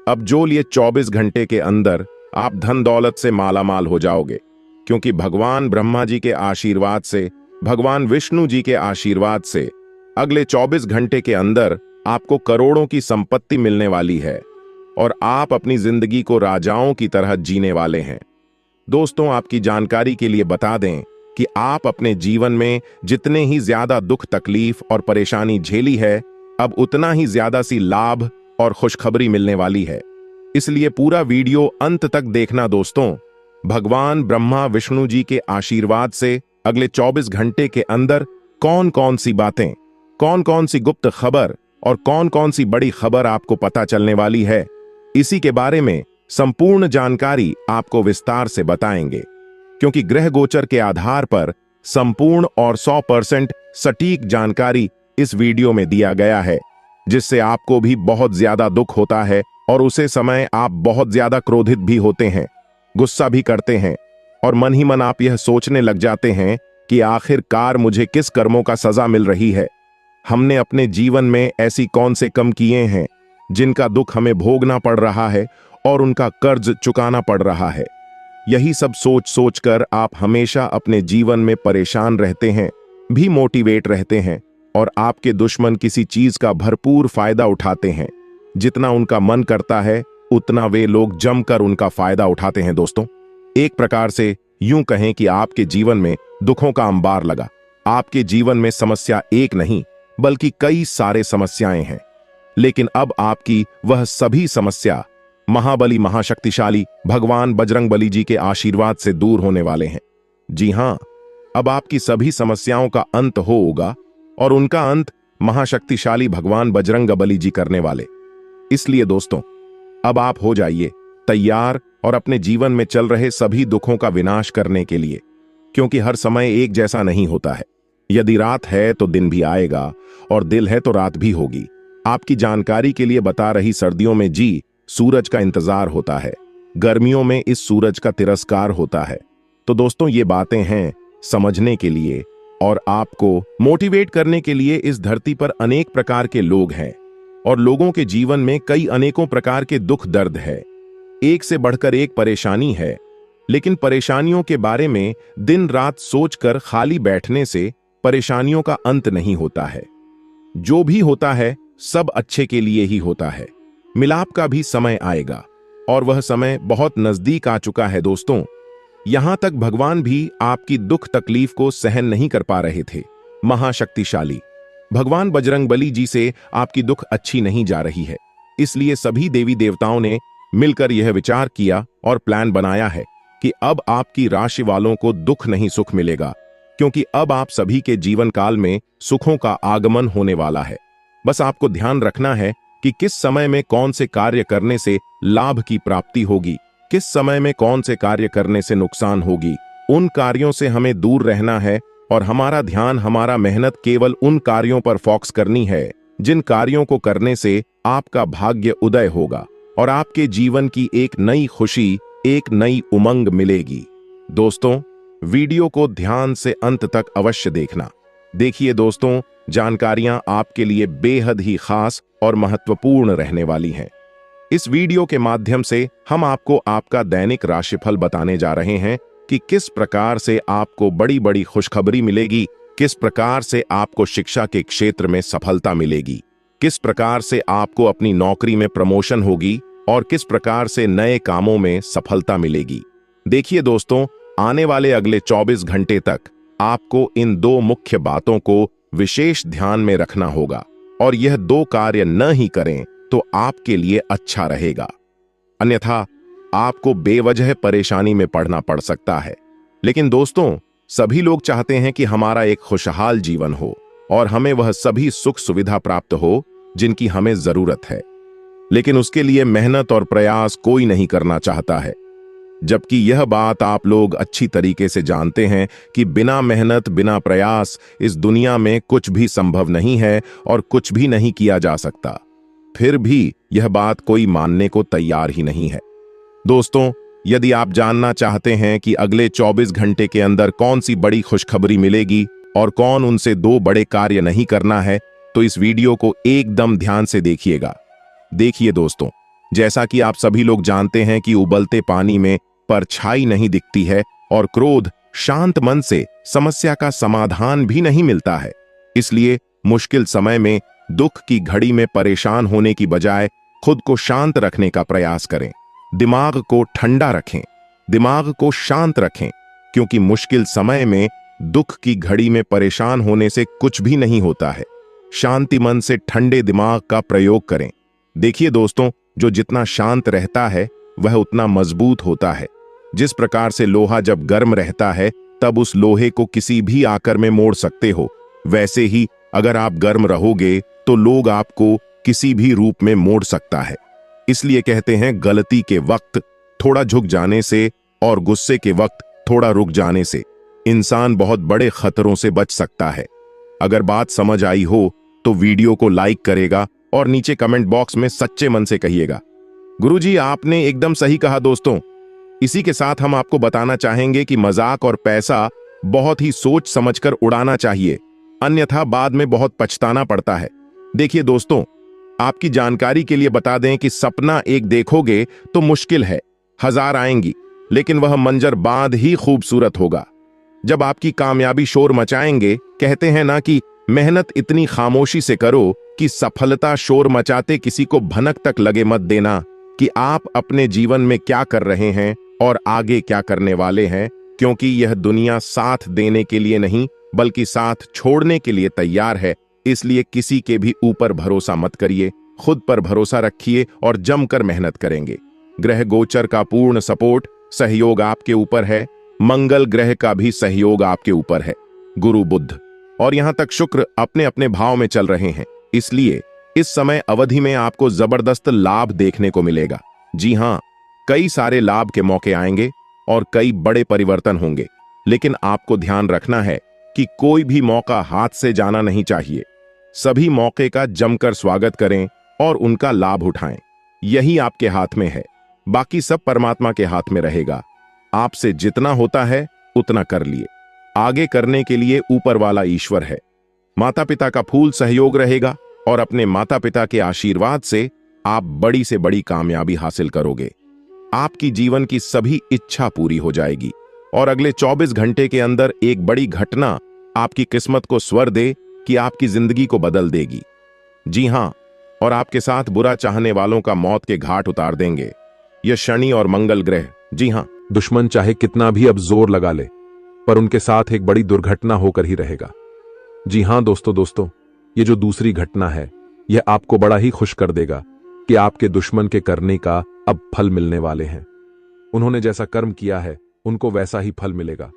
B: अब जो लिए 24 घंटे के अंदर आप धन दौलत से मालामाल हो जाओगे, क्योंकि भगवान ब्रह्मा जी के आशीर्वाद से, भगवान विष्णु जी के आशीर्वाद से अगले 24 घंटे के अंदर आपको करोड़ों की संपत्ति मिलने वाली है और आप अपनी जिंदगी को राजाओं की तरह जीने वाले हैं। दोस्तों, आपकी जानकारी के लिए बता दें कि आप अपने जीवन में जितने ही ज्यादा दुख तकलीफ और परेशानी झेली है, अब उतना ही ज्यादा सी लाभ और खुशखबरी मिलने वाली है। इसलिए पूरा वीडियो अंत तक देखना दोस्तों। भगवान ब्रह्मा विष्णु जी के आशीर्वाद से अगले 24 घंटे के अंदर कौन कौन सी बातें, कौन कौन सी गुप्त खबर और कौन कौन सी बड़ी खबर आपको पता चलने वाली है, इसी के बारे में संपूर्ण जानकारी आपको विस्तार से बताएंगे। क्योंकि ग्रह गोचर के आधार पर संपूर्ण और 100% सटीक जानकारी इस वीडियो में दिया गया है, जिससे आपको भी बहुत ज्यादा दुख होता है और उसे समय आप बहुत ज्यादा क्रोधित भी होते हैं, गुस्सा भी करते हैं और मन ही मन आप यह सोचने लग जाते हैं कि आखिरकार मुझे किस कर्मों का सजा मिल रही है। हमने अपने जीवन में ऐसी कौन से कम किए हैं जिनका दुख हमें भोगना पड़ रहा है और उनका कर्ज चुकाना पड़ रहा है। यही सब सोच सोचकर आप हमेशा अपने जीवन में परेशान रहते हैं, भी मोटिवेट रहते हैं और आपके दुश्मन किसी चीज का भरपूर फायदा उठाते हैं। जितना उनका मन करता है उतना वे लोग जमकर उनका फायदा उठाते हैं। दोस्तों, एक प्रकार से यूं कहें कि आपके जीवन में दुखों का अंबार लगा। आपके जीवन में समस्या एक नहीं बल्कि कई सारे समस्याएं हैं, लेकिन अब आपकी वह सभी समस्या महाबली महाशक्तिशाली भगवान बजरंगबली जी के आशीर्वाद से दूर होने वाले हैं। जी हां, अब आपकी सभी समस्याओं का अंत होगा और उनका अंत महाशक्तिशाली भगवान बजरंगबली जी करने वाले। इसलिए दोस्तों, अब आप हो जाइए तैयार और अपने जीवन में चल रहे सभी दुखों का विनाश करने के लिए, क्योंकि हर समय एक जैसा नहीं होता है। यदि रात है तो दिन भी आएगा और दिल है तो रात भी होगी। आपकी जानकारी के लिए बता रही, सर्दियों में जी सूरज का इंतजार होता है, गर्मियों में इस सूरज का तिरस्कार होता है। तो दोस्तों, ये बातें हैं समझने के लिए और आपको मोटिवेट करने के लिए। इस धरती पर अनेक प्रकार के लोग हैं और लोगों के जीवन में कई अनेकों प्रकार के दुख दर्द है, एक से बढ़कर एक परेशानी है। लेकिन परेशानियों के बारे में दिन रात सोचकर खाली बैठने से परेशानियों का अंत नहीं होता है। जो भी होता है सब अच्छे के लिए ही होता है। मिलाप का भी समय आएगा और वह समय बहुत नजदीक आ चुका है। दोस्तों, यहां तक भगवान भी आपकी दुख तकलीफ को सहन नहीं कर पा रहे थे। महाशक्तिशाली भगवान बजरंगबली जी से आपकी दुख अच्छी नहीं जा रही है, इसलिए सभी देवी देवताओं ने मिलकर यह विचार किया और प्लान बनाया है कि अब आपकी राशि वालों को दुख नहीं सुख मिलेगा, क्योंकि अब आप सभी के जीवन काल में सुखों का आगमन होने वाला है। बस आपको ध्यान रखना है कि किस समय में कौन से कार्य करने से लाभ की प्राप्ति होगी, किस समय में कौन से कार्य करने से नुकसान होगी। उन कार्यों से हमें दूर रहना है और हमारा ध्यान, हमारा मेहनत केवल उन कार्यों पर फोकस करनी है जिन कार्यों को करने से आपका भाग्य उदय होगा और आपके जीवन की एक नई खुशी, एक नई उमंग मिलेगी। दोस्तों, वीडियो को ध्यान से अंत तक अवश्य देखना। देखिए दोस्तों, जानकारियां आपके लिए बेहद ही खास और महत्वपूर्ण रहने वाली हैं। इस वीडियो के माध्यम से हम आपको आपका दैनिक राशिफल बताने जा रहे हैं कि किस प्रकार से आपको बड़ी बड़ी खुशखबरी मिलेगी, किस प्रकार से आपको शिक्षा के क्षेत्र में सफलता मिलेगी, किस प्रकार से आपको अपनी नौकरी में प्रमोशन होगी और किस प्रकार से नए कामों में सफलता मिलेगी। देखिए दोस्तों, आने वाले अगले 24 घंटे तक आपको इन दो मुख्य बातों को विशेष ध्यान में रखना होगा और यह दो कार्य न ही करें तो आपके लिए अच्छा रहेगा, अन्यथा आपको बेवजह परेशानी में पड़ना पड़ सकता है। लेकिन दोस्तों, सभी लोग चाहते हैं कि हमारा एक खुशहाल जीवन हो और हमें वह सभी सुख सुविधा प्राप्त हो जिनकी हमें जरूरत है, लेकिन उसके लिए मेहनत और प्रयास कोई नहीं करना चाहता है। जबकि यह बात आप लोग अच्छी तरीके से जानते हैं कि बिना मेहनत, बिना प्रयास इस दुनिया में कुछ भी संभव नहीं है और कुछ भी नहीं किया जा सकता। फिर भी यह बात कोई मानने को तैयार ही नहीं है। दोस्तों, यदि आप जानना चाहते हैं कि अगले 24 घंटे के अंदर कौन सी बड़ी खुशखबरी मिलेगी और कौन उनसे दो बड़े कार्य नहीं करना है, तो इस वीडियो को एकदम ध्यान से देखिएगा। देखिए दोस्तों, जैसा कि आप सभी लोग जानते हैं कि उबलते पानी में परछाई नहीं दिखती है और क्रोध, शांत मन से समस्या का समाधान भी नहीं मिलता है। इसलिए मुश्किल समय में, दुख की घड़ी में परेशान होने की बजाय खुद को शांत रखने का प्रयास करें। दिमाग को ठंडा रखें, दिमाग को शांत रखें, क्योंकि मुश्किल समय में, दुख की घड़ी में परेशान होने से कुछ भी नहीं होता है। शांति मन से ठंडे दिमाग का प्रयोग करें। देखिए दोस्तों, जो जितना शांत रहता है वह उतना मजबूत होता है। जिस प्रकार से लोहा जब गर्म रहता है तब उस लोहे को किसी भी आकर में मोड़ सकते हो, वैसे ही अगर आप गर्म रहोगे तो लोग आपको किसी भी रूप में मोड़ सकता है। इसलिए कहते हैं, गलती के वक्त थोड़ा झुक जाने से और गुस्से के वक्त थोड़ा रुक जाने से इंसान बहुत बड़े खतरों से बच सकता है। अगर बात समझ आई हो तो वीडियो को लाइक करेगा और नीचे कमेंट बॉक्स में सच्चे मन से कहिएगा, गुरुजी आपने एकदम सही कहा। दोस्तों, इसी के साथ हम आपको बताना चाहेंगे कि मजाक और पैसा बहुत ही सोच समझकर उड़ाना चाहिए, अन्यथा बाद में बहुत पछताना पड़ता है। देखिए दोस्तों, आपकी जानकारी के लिए बता दें कि सपना एक देखोगे तो मुश्किल है, 1000 आएंगी, लेकिन वह मंजर बाद ही खूबसूरत होगा। जब आपकी कामयाबी शोर मचाएंगे, कहते हैं ना कि मेहनत इतनी खामोशी से करो कि सफलता शोर मचाते किसी को भनक तक लगे मत देना कि आप अपने जीवन में क्या कर रहे हैं और आगे क्या करने वाले हैं, क्योंकि यह दुनिया साथ देने के लिए नहीं बल्कि साथ छोड़ने के लिए तैयार है। इसलिए किसी के भी ऊपर भरोसा मत करिए, खुद पर भरोसा रखिए और जमकर मेहनत करेंगे। ग्रह गोचर का पूर्ण सपोर्ट, सहयोग आपके ऊपर है। मंगल ग्रह का भी सहयोग आपके ऊपर है। गुरु, बुध और यहां तक शुक्र अपने अपने भाव में चल रहे हैं, इसलिए इस समय अवधि में आपको जबरदस्त लाभ देखने को मिलेगा। जी हां, कई सारे लाभ के मौके आएंगे और कई बड़े परिवर्तन होंगे, लेकिन आपको ध्यान रखना है कि कोई भी मौका हाथ से जाना नहीं चाहिए। सभी मौके का जमकर स्वागत करें और उनका लाभ उठाएं। यही आपके हाथ में है, बाकी सब परमात्मा के हाथ में रहेगा। आपसे जितना होता है उतना कर लिए, आगे करने के लिए ऊपर वाला ईश्वर है। माता पिता का फूल सहयोग रहेगा और अपने माता पिता के आशीर्वाद से आप बड़ी से बड़ी कामयाबी हासिल करोगे। आपकी जीवन की सभी इच्छा पूरी हो जाएगी और अगले 24 घंटे के अंदर एक बड़ी घटना आपकी किस्मत को स्वर दे कि आपकी जिंदगी को बदल देगी। जी हां, और आपके साथ बुरा चाहने वालों का मौत के घाट उतार देंगे यह शनि और मंगल ग्रह। जी हां,
A: दुश्मन चाहे कितना भी अब जोर लगा ले, पर उनके साथ एक बड़ी दुर्घटना होकर ही रहेगा। जी हां दोस्तों, ये जो दूसरी घटना है, यह आपको बड़ा ही खुश कर देगा कि आपके दुश्मन के करने का अब फल मिलने वाले हैं। उन्होंने जैसा कर्म किया है उनको वैसा ही फल मिलेगा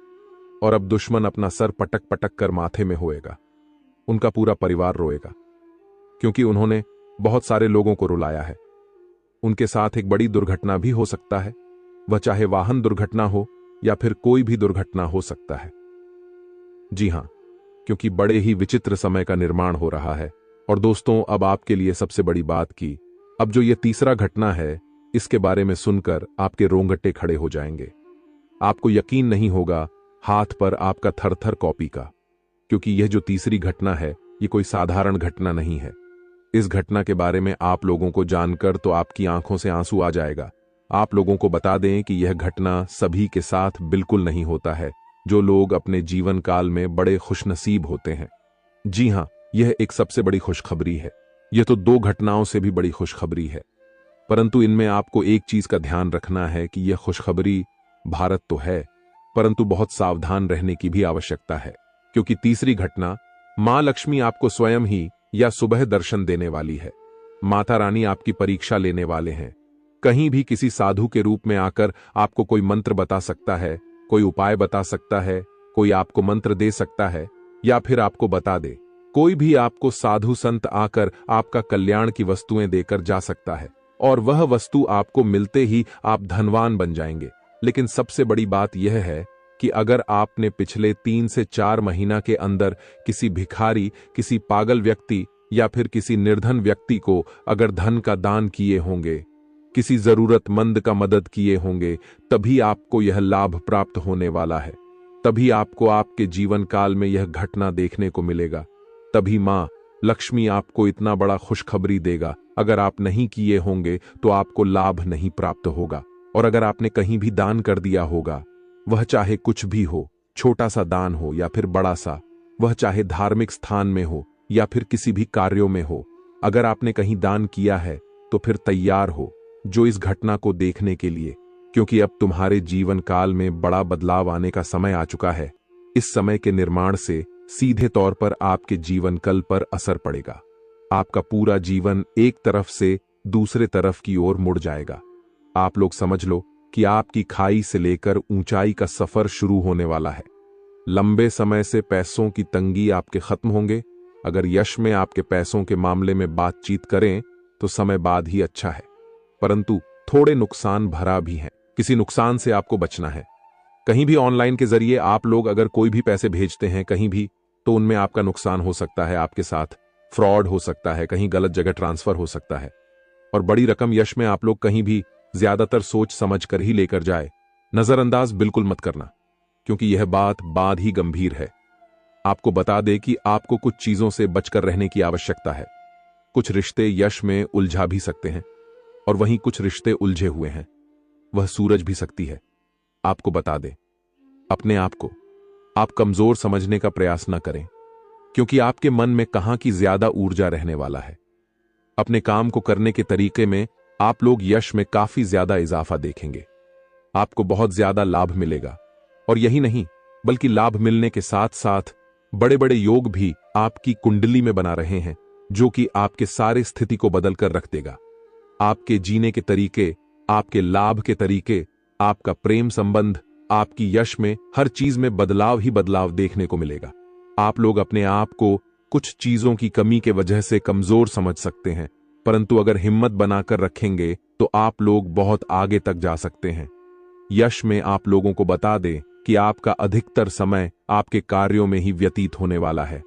A: और अब दुश्मन अपना सर पटक पटक कर माथे में होएगा। उनका पूरा परिवार रोएगा, क्योंकि उन्होंने बहुत सारे लोगों को रुलाया है। उनके साथ एक बड़ी दुर्घटना भी हो सकता है, वह चाहे वाहन दुर्घटना हो या फिर कोई भी दुर्घटना हो सकता है। जी हां, क्योंकि बड़े ही विचित्र समय का निर्माण हो रहा है। और दोस्तों, अब आपके लिए सबसे बड़ी बात की, अब जो ये तीसरा घटना है, इसके बारे में सुनकर आपके रोंगटे खड़े हो जाएंगे। आपको यकीन नहीं होगा हाथ पर आपका थरथर कॉपी का, क्योंकि यह जो तीसरी घटना है, ये कोई साधारण घटना नहीं है। इस घटना के बारे में आप लोगों को जानकर तो आपकी आंखों से आंसू आ जाएगा। आप लोगों को बता दें कि यह घटना सभी के साथ बिल्कुल नहीं होता है, जो लोग अपने जीवन काल में बड़े खुशनसीब होते हैं। जी हां, यह एक सबसे बड़ी खुशखबरी है। यह तो 2 घटनाओं से भी बड़ी खुशखबरी है, परंतु इनमें आपको एक चीज का ध्यान रखना है कि यह खुशखबरी भारत तो है, परंतु बहुत सावधान रहने की भी आवश्यकता है, क्योंकि तीसरी घटना, मां लक्ष्मी आपको स्वयं ही या सुबह दर्शन देने वाली है। माता रानी आपकी परीक्षा लेने वाले हैं। कहीं भी किसी साधु के रूप में आकर आपको कोई मंत्र बता सकता है, कोई उपाय बता सकता है, कोई आपको मंत्र दे सकता है या फिर आपको बता दे। कोई भी आपको साधु संत आकर आपका कल्याण की वस्तुएं देकर जा सकता है और वह वस्तु आपको मिलते ही आप धनवान बन जाएंगे। लेकिन सबसे बड़ी बात यह है कि अगर आपने पिछले 3 से 4 महीना के अंदर किसी भिखारी, किसी पागल व्यक्ति या फिर किसी निर्धन व्यक्ति को अगर धन का दान किए होंगे, किसी जरूरतमंद का मदद किए होंगे, तभी आपको यह लाभ प्राप्त होने वाला है। तभी आपको आपके जीवन काल में यह घटना देखने को मिलेगा। तभी मां लक्ष्मी आपको इतना बड़ा खुशखबरी देगा। अगर आप नहीं किए होंगे तो आपको लाभ नहीं प्राप्त होगा। और अगर आपने कहीं भी दान कर दिया होगा, वह चाहे कुछ भी हो, छोटा सा दान हो या फिर बड़ा सा, वह चाहे धार्मिक स्थान में हो या फिर किसी भी कार्यों में हो, अगर आपने कहीं दान किया है तो फिर तैयार हो जो इस घटना को देखने के लिए, क्योंकि अब तुम्हारे जीवन काल में बड़ा बदलाव आने का समय आ चुका है। इस समय के निर्माण से सीधे तौर पर आपके जीवन कल पर असर पड़ेगा। आपका पूरा जीवन एक तरफ से दूसरे तरफ की ओर मुड़ जाएगा। आप लोग समझ लो कि आपकी खाई से लेकर ऊंचाई का सफर शुरू होने वाला है। लंबे समय से पैसों की तंगी आपके खत्म होंगे। अगर यश में आपके पैसों के मामले में बातचीत करें तो समय बाद ही अच्छा है, परंतु थोड़े नुकसान भरा भी है। किसी नुकसान से आपको बचना है। कहीं भी ऑनलाइन के जरिए आप लोग अगर कोई भी पैसे भेजते हैं कहीं भी, तो उनमें आपका नुकसान हो सकता है, आपके साथ फ्रॉड हो सकता है, कहीं गलत जगह ट्रांसफर हो सकता है। और बड़ी रकम यश में आप लोग कहीं भी ज्यादातर सोच समझ कर ही लेकर जाए। नजरअंदाज बिल्कुल मत करना, क्योंकि यह बात बाद ही गंभीर है। आपको बता दे कि आपको कुछ चीजों से बचकर रहने की आवश्यकता है। कुछ रिश्ते यश में उलझा भी सकते हैं और वहीं कुछ रिश्ते उलझे हुए हैं, वह सूरज भी सकती है। आपको बता दे, अपने आप को आप कमजोर समझने का प्रयास न करें, क्योंकि आपके मन में कहां की ज्यादा ऊर्जा रहने वाला है। अपने काम को करने के तरीके में आप लोग यश में काफी ज्यादा इजाफा देखेंगे। आपको बहुत ज्यादा लाभ मिलेगा और यही नहीं, बल्कि लाभ मिलने के साथ साथ बड़े बड़े योग भी आपकी कुंडली में बना रहे हैं, जो कि आपके सारे स्थिति को बदल कर रख देगा। आपके जीने के तरीके, आपके लाभ के तरीके, आपका प्रेम संबंध, आपकी यश में हर चीज में बदलाव ही बदलाव देखने को मिलेगा। आप लोग अपने आप को कुछ चीजों की कमी के वजह से कमजोर समझ सकते हैं, परंतु अगर हिम्मत बनाकर रखेंगे तो आप लोग बहुत आगे तक जा सकते हैं। यश में आप लोगों को बता दें कि आपका अधिकतर समय आपके कार्यों में ही व्यतीत होने वाला है।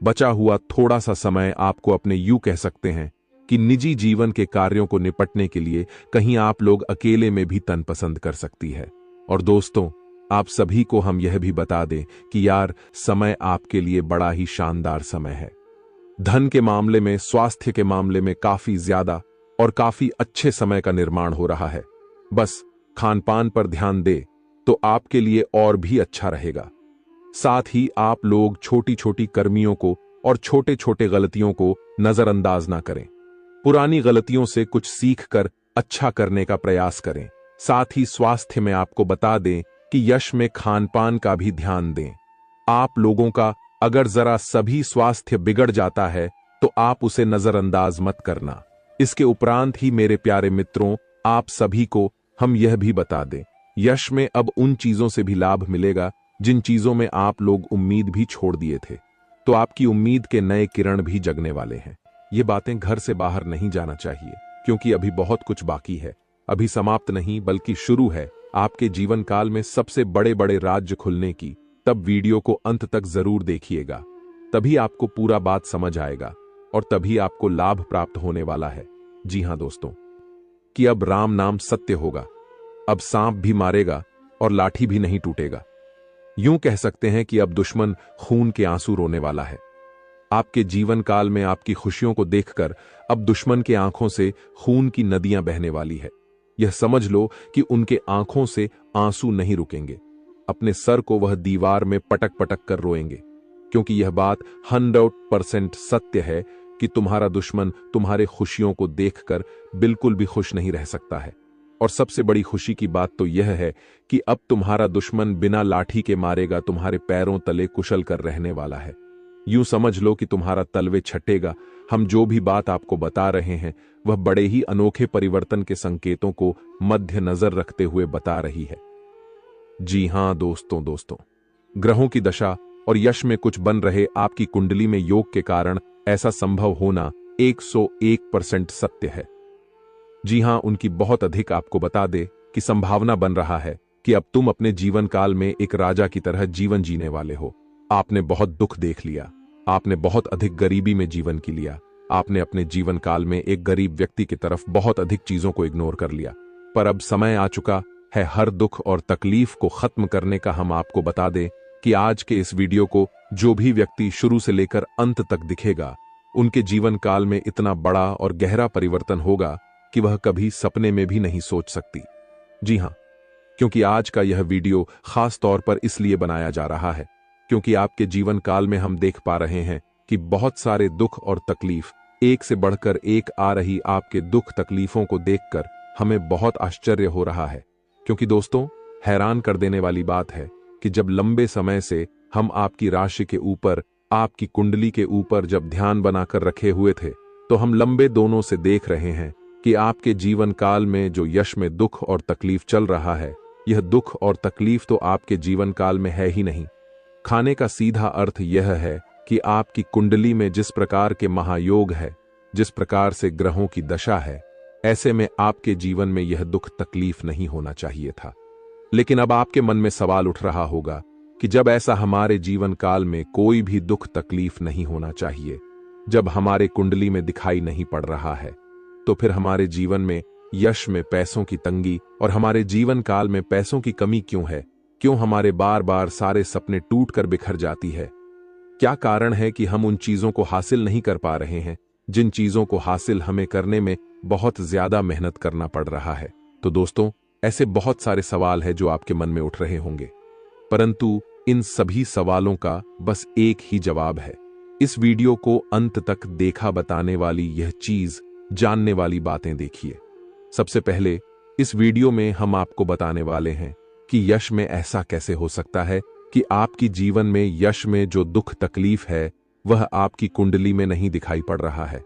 A: बचा हुआ थोड़ा सा समय आपको अपने यूं कह सकते हैं कि निजी जीवन के कार्यों को निपटने के लिए कहीं आप लोग अकेले में भी तन पसंद कर सकती है। और दोस्तों, आप सभी को हम यह भी बता दें कि यार, समय आपके लिए बड़ा ही शानदार समय है। धन के मामले में, स्वास्थ्य के मामले में काफी ज्यादा और काफी अच्छे समय का निर्माण हो रहा है। बस खान पान पर ध्यान दे तो आपके लिए और भी अच्छा रहेगा। साथ ही आप लोग छोटी छोटी कर्मियों को और छोटे छोटे गलतियों को नजरअंदाज ना करें। पुरानी गलतियों से कुछ सीख कर अच्छा करने का प्रयास करें। साथ ही स्वास्थ्य में आपको बता दें कि यश में खान पान का भी ध्यान दें। आप लोगों का अगर जरा सभी स्वास्थ्य बिगड़ जाता है तो आप उसे नजरअंदाज मत करना। इसके उपरांत ही मेरे प्यारे मित्रों, आप सभी को हम यह भी बता दें, यश में अब उन चीजों से भी लाभ मिलेगा जिन चीजों में आप लोग उम्मीद भी छोड़ दिए थे। तो आपकी उम्मीद के नए किरण भी जगने वाले हैं। ये बातें घर से बाहर नहीं जाना चाहिए, क्योंकि अभी बहुत कुछ बाकी है। अभी समाप्त नहीं बल्कि शुरू है आपके जीवन काल में सबसे बड़े बड़े राज्य खुलने की। तब वीडियो को अंत तक जरूर देखिएगा, तभी आपको पूरा बात समझ आएगा और तभी आपको लाभ प्राप्त होने वाला है। जी हां दोस्तों, कि अब राम नाम सत्य होगा। अब सांप भी मारेगा और लाठी भी नहीं टूटेगा। यूं कह सकते हैं कि अब दुश्मन खून के आंसू रोने वाला है। आपके जीवन काल में आपकी खुशियों को देखकर अब दुश्मन के आंखों से खून की नदियां बहने वाली है। यह समझ लो कि उनके आंखों से आंसू नहीं रुकेंगे। अपने सर को वह दीवार में पटक पटक कर रोएंगे, क्योंकि यह बात 100% सत्य है कि तुम्हारा दुश्मन तुम्हारे खुशियों को देखकर बिल्कुल भी खुश नहीं रह सकता है। और सबसे बड़ी खुशी की बात तो यह है कि अब तुम्हारा दुश्मन बिना लाठी के मारेगा तुम्हारे पैरों तले कुशल कर रहने वाला है। यूं समझ लो कि तुम्हारा तलवे छटेगा। हम जो भी बात आपको बता रहे हैं वह बड़े ही अनोखे परिवर्तन के संकेतों को मद्देनजर रखते हुए बता रही है। जी हां दोस्तों, ग्रहों की दशा और यश में कुछ बन रहे आपकी कुंडली में योग के कारण ऐसा संभव होना 101% सत्य है। जी हां, उनकी बहुत अधिक आपको बता दे कि संभावना बन रहा है कि अब तुम अपने जीवन काल में एक राजा की तरह जीवन जीने वाले हो। आपने बहुत दुख देख लिया, आपने बहुत अधिक गरीबी में जीवन की लिया, आपने अपने जीवन काल में एक गरीब व्यक्ति की तरफ बहुत अधिक चीजों को इग्नोर कर लिया। पर अब समय आ चुका है हर दुख और तकलीफ को खत्म करने का। हम आपको बता दें कि आज के इस वीडियो को जो भी व्यक्ति शुरू से लेकर अंत तक दिखेगा, उनके जीवन काल में इतना बड़ा और गहरा परिवर्तन होगा कि वह कभी सपने में भी नहीं सोच सकती। जी हां, क्योंकि आज का यह वीडियो खास तौर पर इसलिए बनाया जा रहा है क्योंकि आपके जीवन काल में हम देख पा रहे हैं कि बहुत सारे दुख और तकलीफ एक से बढ़कर एक आ रही। आपके दुख तकलीफों को देखकर हमें बहुत आश्चर्य हो रहा है, क्योंकि दोस्तों, हैरान कर देने वाली बात है कि जब लंबे समय से हम आपकी राशि के ऊपर, आपकी कुंडली के ऊपर जब ध्यान बनाकर रखे हुए थे, तो हम लंबे दोनों से देख रहे हैं कि आपके जीवन काल में जो यश में दुख और तकलीफ चल रहा है, यह दुख और तकलीफ तो आपके जीवन काल में है ही नहीं। खाने का सीधा अर्थ यह है कि आपकी कुंडली में जिस प्रकार के महायोग है, जिस प्रकार से ग्रहों की दशा है, ऐसे में आपके जीवन में यह दुख तकलीफ नहीं होना चाहिए था। लेकिन अब आपके मन में सवाल उठ रहा होगा कि जब ऐसा हमारे जीवन काल में कोई भी दुख तकलीफ नहीं होना चाहिए, जब हमारे कुंडली में दिखाई नहीं पड़ रहा है, तो फिर हमारे जीवन में यश में पैसों की तंगी और हमारे जीवन काल में पैसों की कमी क्यों है? क्यों हमारे बार बार सारे सपने टूट कर बिखर जाती है? क्या कारण है कि हम उन चीजों को हासिल नहीं कर पा रहे हैं जिन चीजों को हासिल हमें करने में बहुत ज्यादा मेहनत करना पड़ रहा है? तो दोस्तों, ऐसे बहुत सारे सवाल हैं जो आपके मन में उठ रहे होंगे, परंतु इन सभी सवालों का बस एक ही जवाब है। इस वीडियो को अंत तक देखा बताने वाली यह चीज, जानने वाली बातें देखिए। सबसे पहले इस वीडियो में हम आपको बताने वाले हैं कि यश में ऐसा कैसे हो सकता है कि आपकी जीवन में यश में जो दुख तकलीफ है वह आपकी कुंडली में नहीं दिखाई पड़ रहा है।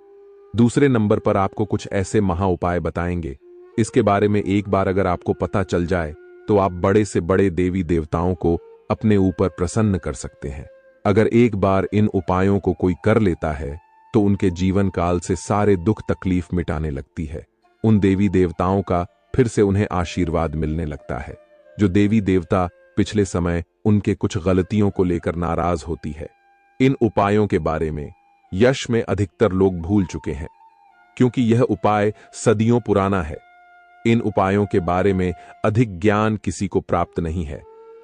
A: दूसरे नंबर पर आपको कुछ ऐसे महा उपाय बताएंगे, इसके बारे में एक बार अगर आपको पता चल जाए तो आप बड़े से बड़े देवी देवताओं को अपने ऊपर प्रसन्न कर सकते हैं। अगर एक बार इन उपायों को कोई कर लेता है तो उनके जीवन काल से सारे दुख तकलीफ मिटाने लगती है। उन देवी देवताओं का फिर से उन्हें आशीर्वाद मिलने लगता है। जो देवी देवता पिछले समय उनके कुछ गलतियों को लेकर नाराज होती है। इन उपायों के बारे में यश में अधिकतर लोग भूल चुके हैं, क्योंकि यह उपाय सदियों पुराना है। इन उपायों के बारे में अधिक ज्ञान किसी को प्राप्त नहीं है,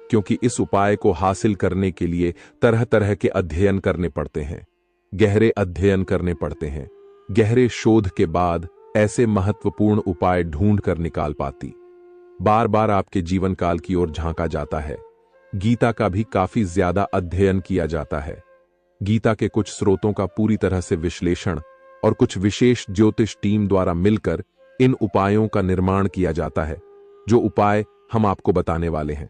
A: क्योंकि इस उपाय को हासिल करने के लिए तरह तरह के अध्ययन करने पड़ते हैं, गहरे अध्ययन करने पड़ते हैं। गहरे शोध के बाद ऐसे महत्वपूर्ण उपाय ढूंढ कर निकाल पाती। बार बार आपके जीवन काल की ओर झांका जाता है। गीता का भी काफी ज्यादा अध्ययन किया जाता है। गीता के कुछ स्रोतों का पूरी तरह से विश्लेषण और कुछ विशेष ज्योतिष टीम द्वारा मिलकर इन उपायों का निर्माण किया जाता है, जो उपाय हम आपको बताने वाले हैं।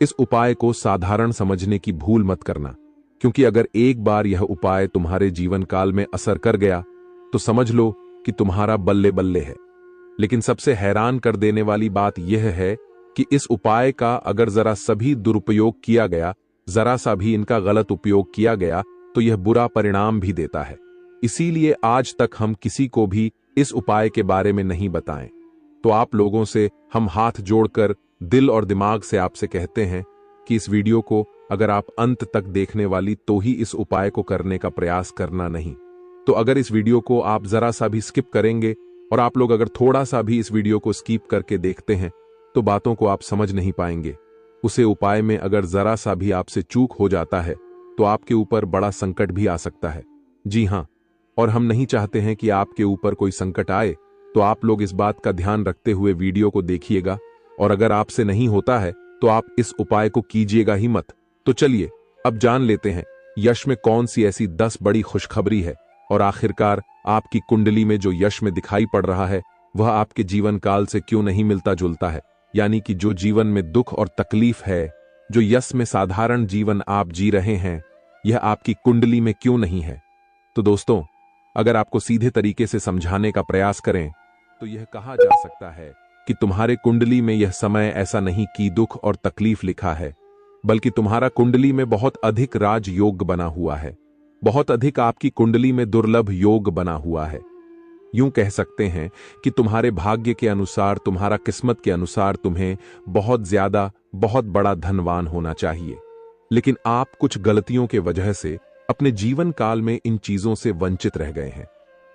A: इस उपाय को साधारण समझने की भूल मत करना, क्योंकि अगर एक बार यह उपाय तुम्हारे जीवन काल में असर कर गया तो समझ लो कि तुम्हारा बल्ले बल्ले है। लेकिन सबसे हैरान कर देने वाली बात यह है कि इस उपाय का अगर जरा सभी दुरुपयोग किया गया, जरा सा भी इनका गलत उपयोग किया गया, तो यह बुरा परिणाम भी देता है। इसीलिए आज तक हम किसी को भी इस उपाय के बारे में नहीं बताएं। तो आप लोगों से हम हाथ जोड़कर दिल और दिमाग से आपसे कहते हैं कि इस वीडियो को अगर आप अंत तक देखने वाली तो ही इस उपाय को करने का प्रयास करना नहीं। तो अगर इस वीडियो को आप जरा सा भी स्किप करेंगे और आप लोग अगर थोड़ा सा भी इस वीडियो को स्किप करके देखते हैं तो बातों को आप समझ नहीं पाएंगे। उसे उपाय में अगर जरा सा भी आपसे चूक हो जाता है तो आपके ऊपर बड़ा संकट भी आ सकता है। जी हां, और हम नहीं चाहते हैं कि आपके ऊपर कोई संकट आए, तो आप लोग इस बात का ध्यान रखते हुए वीडियो को देखिएगा। और अगर आपसे नहीं होता है तो आप इस उपाय को कीजिएगा ही मत। तो चलिए अब जान लेते हैं यश में कौन सी ऐसी 10 बड़ी खुशखबरी है और आखिरकार आपकी कुंडली में जो यश में दिखाई पड़ रहा है वह आपके जीवन काल से क्यों नहीं मिलता जुलता है, यानी कि जो जीवन में दुख और तकलीफ है, जो यश में साधारण जीवन आप जी रहे हैं, यह आपकी कुंडली में क्यों नहीं है। तो दोस्तों, अगर आपको सीधे तरीके से समझाने का प्रयास करें तो यह कहा जा सकता है कि तुम्हारे कुंडली में यह समय ऐसा नहीं कि दुख और तकलीफ लिखा है, बल्कि तुम्हारा कुंडली में बहुत अधिक राज योग बना हुआ है, बहुत अधिक आपकी कुंडली में दुर्लभ योग बना हुआ है। यूं कह सकते हैं कि तुम्हारे भाग्य के अनुसार, तुम्हारा किस्मत के अनुसार तुम्हें बहुत ज्यादा, बहुत बड़ा धनवान होना चाहिए, लेकिन आप कुछ गलतियों के वजह से अपने जीवन काल में इन चीजों से वंचित रह गए हैं।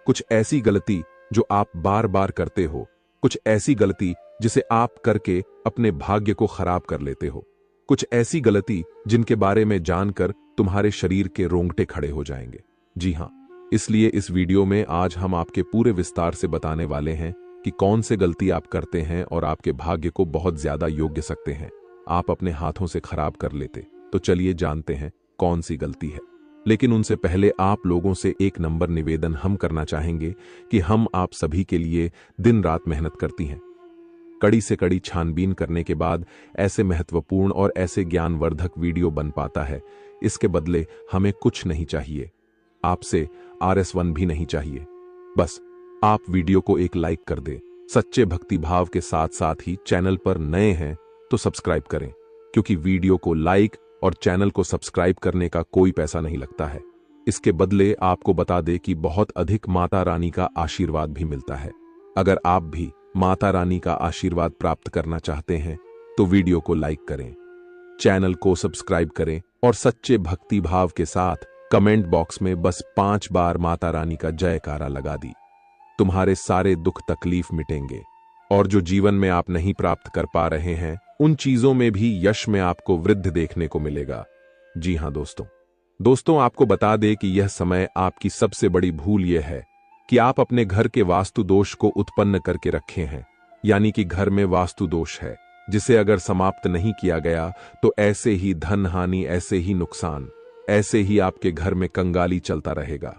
A: कुछ ऐसी गलती जो आप बार बार करते हो, कुछ ऐसी गलती जिसे आप करके अपने भाग्य को खराब कर लेते हो, कुछ ऐसी गलती जिनके बारे में जानकर तुम्हारे शरीर के रोंगटे खड़े हो जाएंगे। जी हां, इसलिए इस वीडियो में आज हम आपके पूरे विस्तार से बताने वाले हैं कि कौन से गलती आप करते हैं और आपके भाग्य को बहुत ज्यादा योग्य सकते हैं आप अपने हाथों से खराब कर लेते। तो चलिए जानते हैं कौन सी गलती है। लेकिन उनसे पहले आप लोगों से एक नंबर निवेदन हम करना चाहेंगे कि हम आप सभी के लिए दिन रात मेहनत करती हैं। कड़ी से कड़ी छानबीन करने के बाद ऐसे महत्वपूर्ण और ऐसे ज्ञानवर्धक वीडियो बन पाता है। इसके बदले हमें कुछ नहीं चाहिए, आपसे RS1 भी नहीं चाहिए। बस आप वीडियो को एक लाइक कर दें। सच्चे भक्ति भाव के साथ साथ ही चैनल पर नए हैं तो सब्सक्राइब करें, क्योंकि वीडियो को लाइक और चैनल को सब्सक्राइब करने का कोई पैसा नहीं लगता है। इसके बदले आपको बता दें कि बहुत अधिक माता रानी का आशीर्वाद भी मिलता है। अगर आप भी माता रानी का आशीर्वाद प्राप्त करना चाहते हैं तो वीडियो को लाइक करें, चैनल को सब्सक्राइब करें और सच्चे भक्ति भाव के साथ कमेंट बॉक्स में बस 5 बार माता रानी का जयकारा लगा दी। तुम्हारे सारे दुख तकलीफ मिटेंगे और जो जीवन में आप नहीं प्राप्त कर पा रहे हैं, उन चीजों में भी यश में आपको वृद्धि देखने को मिलेगा। जी हां दोस्तों, आपको बता दें कि यह समय आपकी सबसे बड़ी भूल यह है कि आप अपने घर के वास्तु दोष को उत्पन्न करके रखे हैं। यानी कि घर में वास्तु दोष है, जिसे अगर समाप्त नहीं किया गया तो ऐसे ही धन हानि, ऐसे ही नुकसान, ऐसे ही आपके घर में कंगाली चलता रहेगा।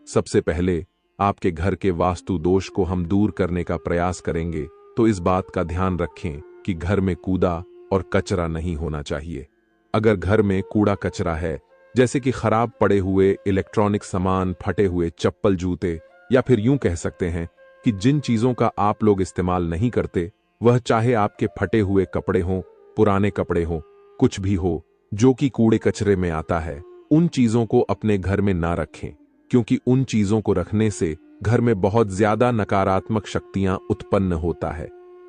A: सबसे पहले आपके घर के वास्तु दोष को हम दूर करने का प्रयास करेंगे, तो इस बात का ध्यान रखें कि घर में कूड़ा और कचरा नहीं होना चाहिए। अगर घर में कूड़ा कचरा है, जैसे कि खराब पड़े हुए इलेक्ट्रॉनिक सामान, फटे हुए चप्पल, जूते, या फिर यूं कह सकते हैं कि जिन चीजों का आप लोग इस्तेमाल नहीं करते, वह चाहे आपके फटे हुए कपड़े हों, पुराने कपड़े हों, कुछ भी हो जो कि कूड़े कचरे में आता है, उन चीजों को अपने घर में ना रखें, क्योंकि उन चीजों को रखने से घर में बहुत ज्यादा नकारात्मक शक्तियां उत्पन्न होता है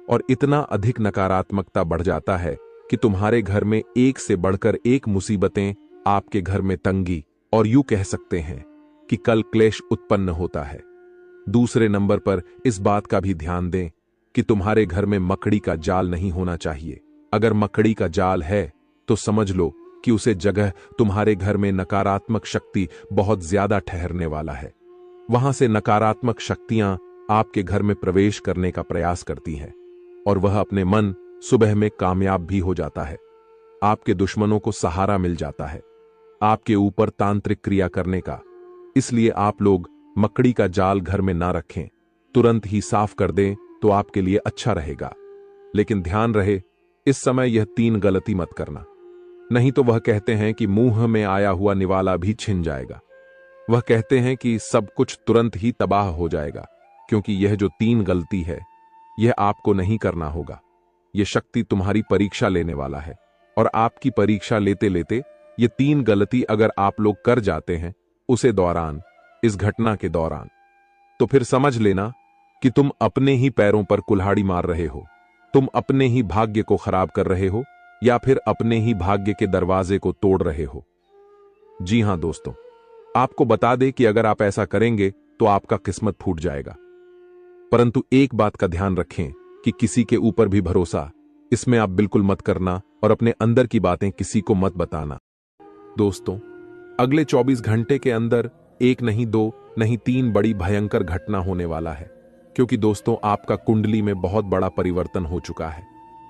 A: और इतना अधिक नकारात्मकता बढ़ जाता है कि तुम्हारे घर में एक से बढ़कर एक मुसीबतें, आपके घर में तंगी और यूं कह सकते हैं कि कल क्लेश उत्पन्न होता है। दूसरे नंबर पर इस बात का भी ध्यान दें कि तुम्हारे घर में मकड़ी का जाल नहीं होना चाहिए। अगर मकड़ी का जाल है तो समझ लो कि उसे जगह तुम्हारे घर में नकारात्मक शक्ति बहुत ज्यादा ठहरने वाला है। वहां से नकारात्मक शक्तियां आपके घर में प्रवेश करने का प्रयास करती हैं और वह अपने मन सुबह में कामयाब भी हो जाता है। आपके दुश्मनों को सहारा मिल जाता है आपके ऊपर तांत्रिक क्रिया करने का। इसलिए आप लोग मकड़ी का जाल घर में ना रखें, तुरंत ही साफ कर दें तो आपके लिए अच्छा रहेगा। लेकिन ध्यान रहे, इस समय यह 3 गलती मत करना, नहीं तो वह कहते हैं कि मुंह में आया हुआ निवाला भी छिन जाएगा। वह कहते हैं कि सब कुछ तुरंत ही तबाह हो जाएगा, क्योंकि यह जो 3 गलती है, यह आपको नहीं करना होगा। यह शक्ति तुम्हारी परीक्षा लेने वाला है और आपकी परीक्षा लेते लेते ये 3 गलती अगर आप लोग कर जाते हैं उसे दौरान, इस घटना के दौरान, तो फिर समझ लेना कि तुम अपने ही पैरों पर कुल्हाड़ी मार रहे हो, तुम अपने ही भाग्य को खराब कर रहे हो या फिर अपने ही भाग्य के दरवाजे को तोड़ रहे हो। जी हां दोस्तों, आपको बता दें कि अगर आप ऐसा करेंगे तो आपका किस्मत फूट जाएगा। परंतु एक बात का ध्यान रखें कि किसी के ऊपर भी भरोसा इसमें आप बिल्कुल मत करना और अपने अंदर की बातें किसी को मत बताना। दोस्तों, अगले 24 घंटे के अंदर एक नहीं, 2 नहीं, 3 बड़ी भयंकर घटना होने वाला है, क्योंकि दोस्तों आपका कुंडली में बहुत बड़ा परिवर्तन हो चुका है।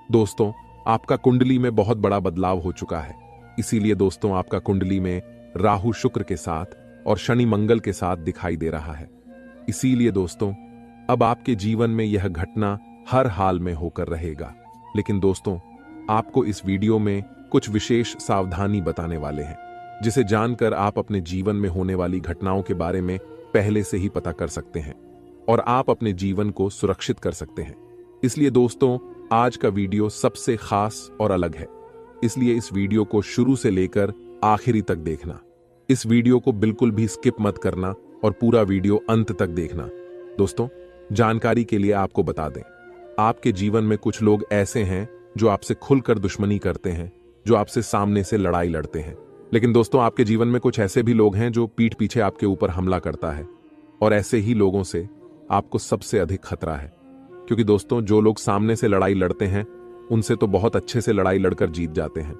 A: दोस्तों, आपका कुंडली में बहुत बड़ा बदलाव हो चुका है। इसीलिए दोस्तों आपका कुंडली में राहु शुक्र के साथ और शनि मंगल के साथ दिखाई दे रहा है। इसीलिए दोस्तों अब आपके जीवन में यह घटना हर हाल में होकर रहेगा। लेकिन दोस्तों, आपको इस वीडियो में कुछ विशेष सावधानी बताने वाले हैं, जिसे जानकर आप अपने जीवन में होने वाली घटनाओं के बारे में पहले से ही पता कर सकते हैं और आप अपने जीवन को सुरक्षित कर सकते हैं। इसलिए दोस्तों, आज का वीडियो सबसे खास और अलग है, इसलिए इस वीडियो को शुरू से लेकर आखिरी तक देखना। इस वीडियो को बिल्कुल भी स्किप मत करना और पूरा वीडियो अंत तक देखना। दोस्तों, जानकारी के लिए आपको बता दें, आपके जीवन में कुछ लोग ऐसे हैं जो आपसे खुलकर दुश्मनी करते हैं, जो आपसे सामने से लड़ाई लड़ते हैं। लेकिन दोस्तों, आपके जीवन में कुछ ऐसे भी लोग हैं जो पीठ पीछे आपके ऊपर हमला करता है, और ऐसे ही लोगों से आपको सबसे अधिक खतरा है। क्योंकि दोस्तों, जो लोग सामने से लड़ाई लड़ते हैं उनसे तो बहुत अच्छे से लड़ाई लड़कर जीत जाते हैं,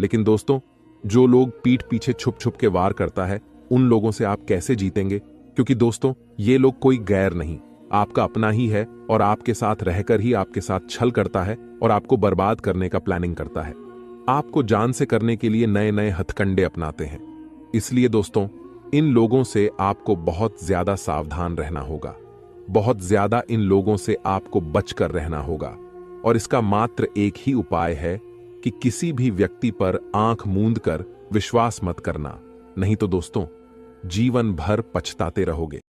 A: लेकिन दोस्तों, जो लोग पीठ पीछे छुप छुप के वार करता है उन लोगों से आप कैसे जीतेंगे? क्योंकि दोस्तों, ये लोग कोई गैर नहीं, आपका अपना ही है और आपके साथ रहकर ही आपके साथ छल करता है और आपको बर्बाद करने का प्लानिंग करता है। आपको जान से करने के लिए नए नए हथकंडे अपनाते हैं। इसलिए दोस्तों, इन लोगों से आपको बहुत ज्यादा सावधान रहना होगा, बहुत ज्यादा इन लोगों से आपको बचकर रहना होगा। और इसका मात्र एक ही उपाय है कि किसी भी व्यक्ति पर आंख मूंद कर विश्वास मत करना, नहीं तो दोस्तों, जीवन भर पछताते रहोगे।